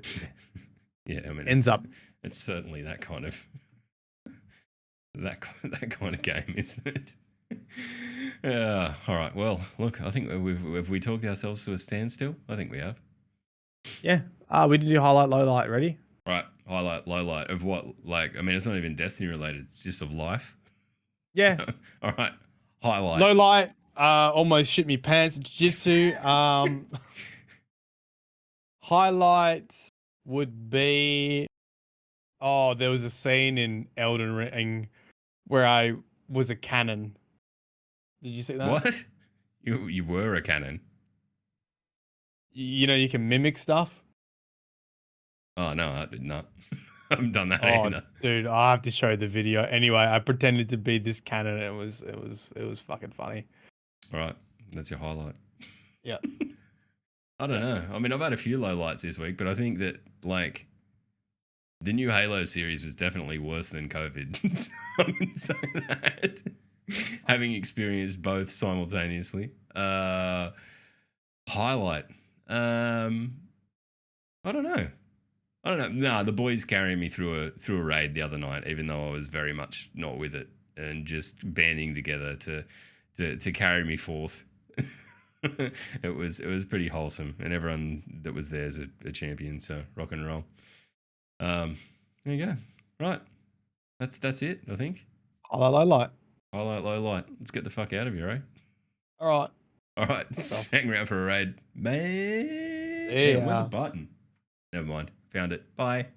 yeah, I mean, it's certainly that kind of game, isn't it? All right. Well, look, I think have we talked ourselves to a standstill? I think we have. Yeah. We did do highlight, low light. Ready? Right. Highlight, low light of what? Like, I mean, it's not even Destiny related. It's just of life. Yeah. So, all right. Highlight. Low light. Almost shit me pants in jiu-jitsu. Highlights would be. Oh, there was a scene in Elden Ring where I was a cannon. Did you see that? What? You were a cannon? You know, you can mimic stuff. Oh no, I did not. I haven't done that either. Dude, I have to show the video. Anyway, I pretended to be this cannon. It was fucking funny. All right, that's your highlight. Yeah. I don't know. I mean, I've had a few lowlights this week, but I think that like the new Halo series was definitely worse than COVID. So I can say that. Having experienced both simultaneously. Highlight. I don't know. Nah, the boys carrying me through a raid the other night, even though I was very much not with it, and just banding together to carry me forth. It was pretty wholesome, and everyone that was there is a champion. So rock and roll. There you go. Right, that's it. I think. Highlight, low light. Highlight, low light. Let's get the fuck out of here, eh? All right. Hang around for a raid. Man. Yeah. Where's the button? Never mind. Found it. Bye.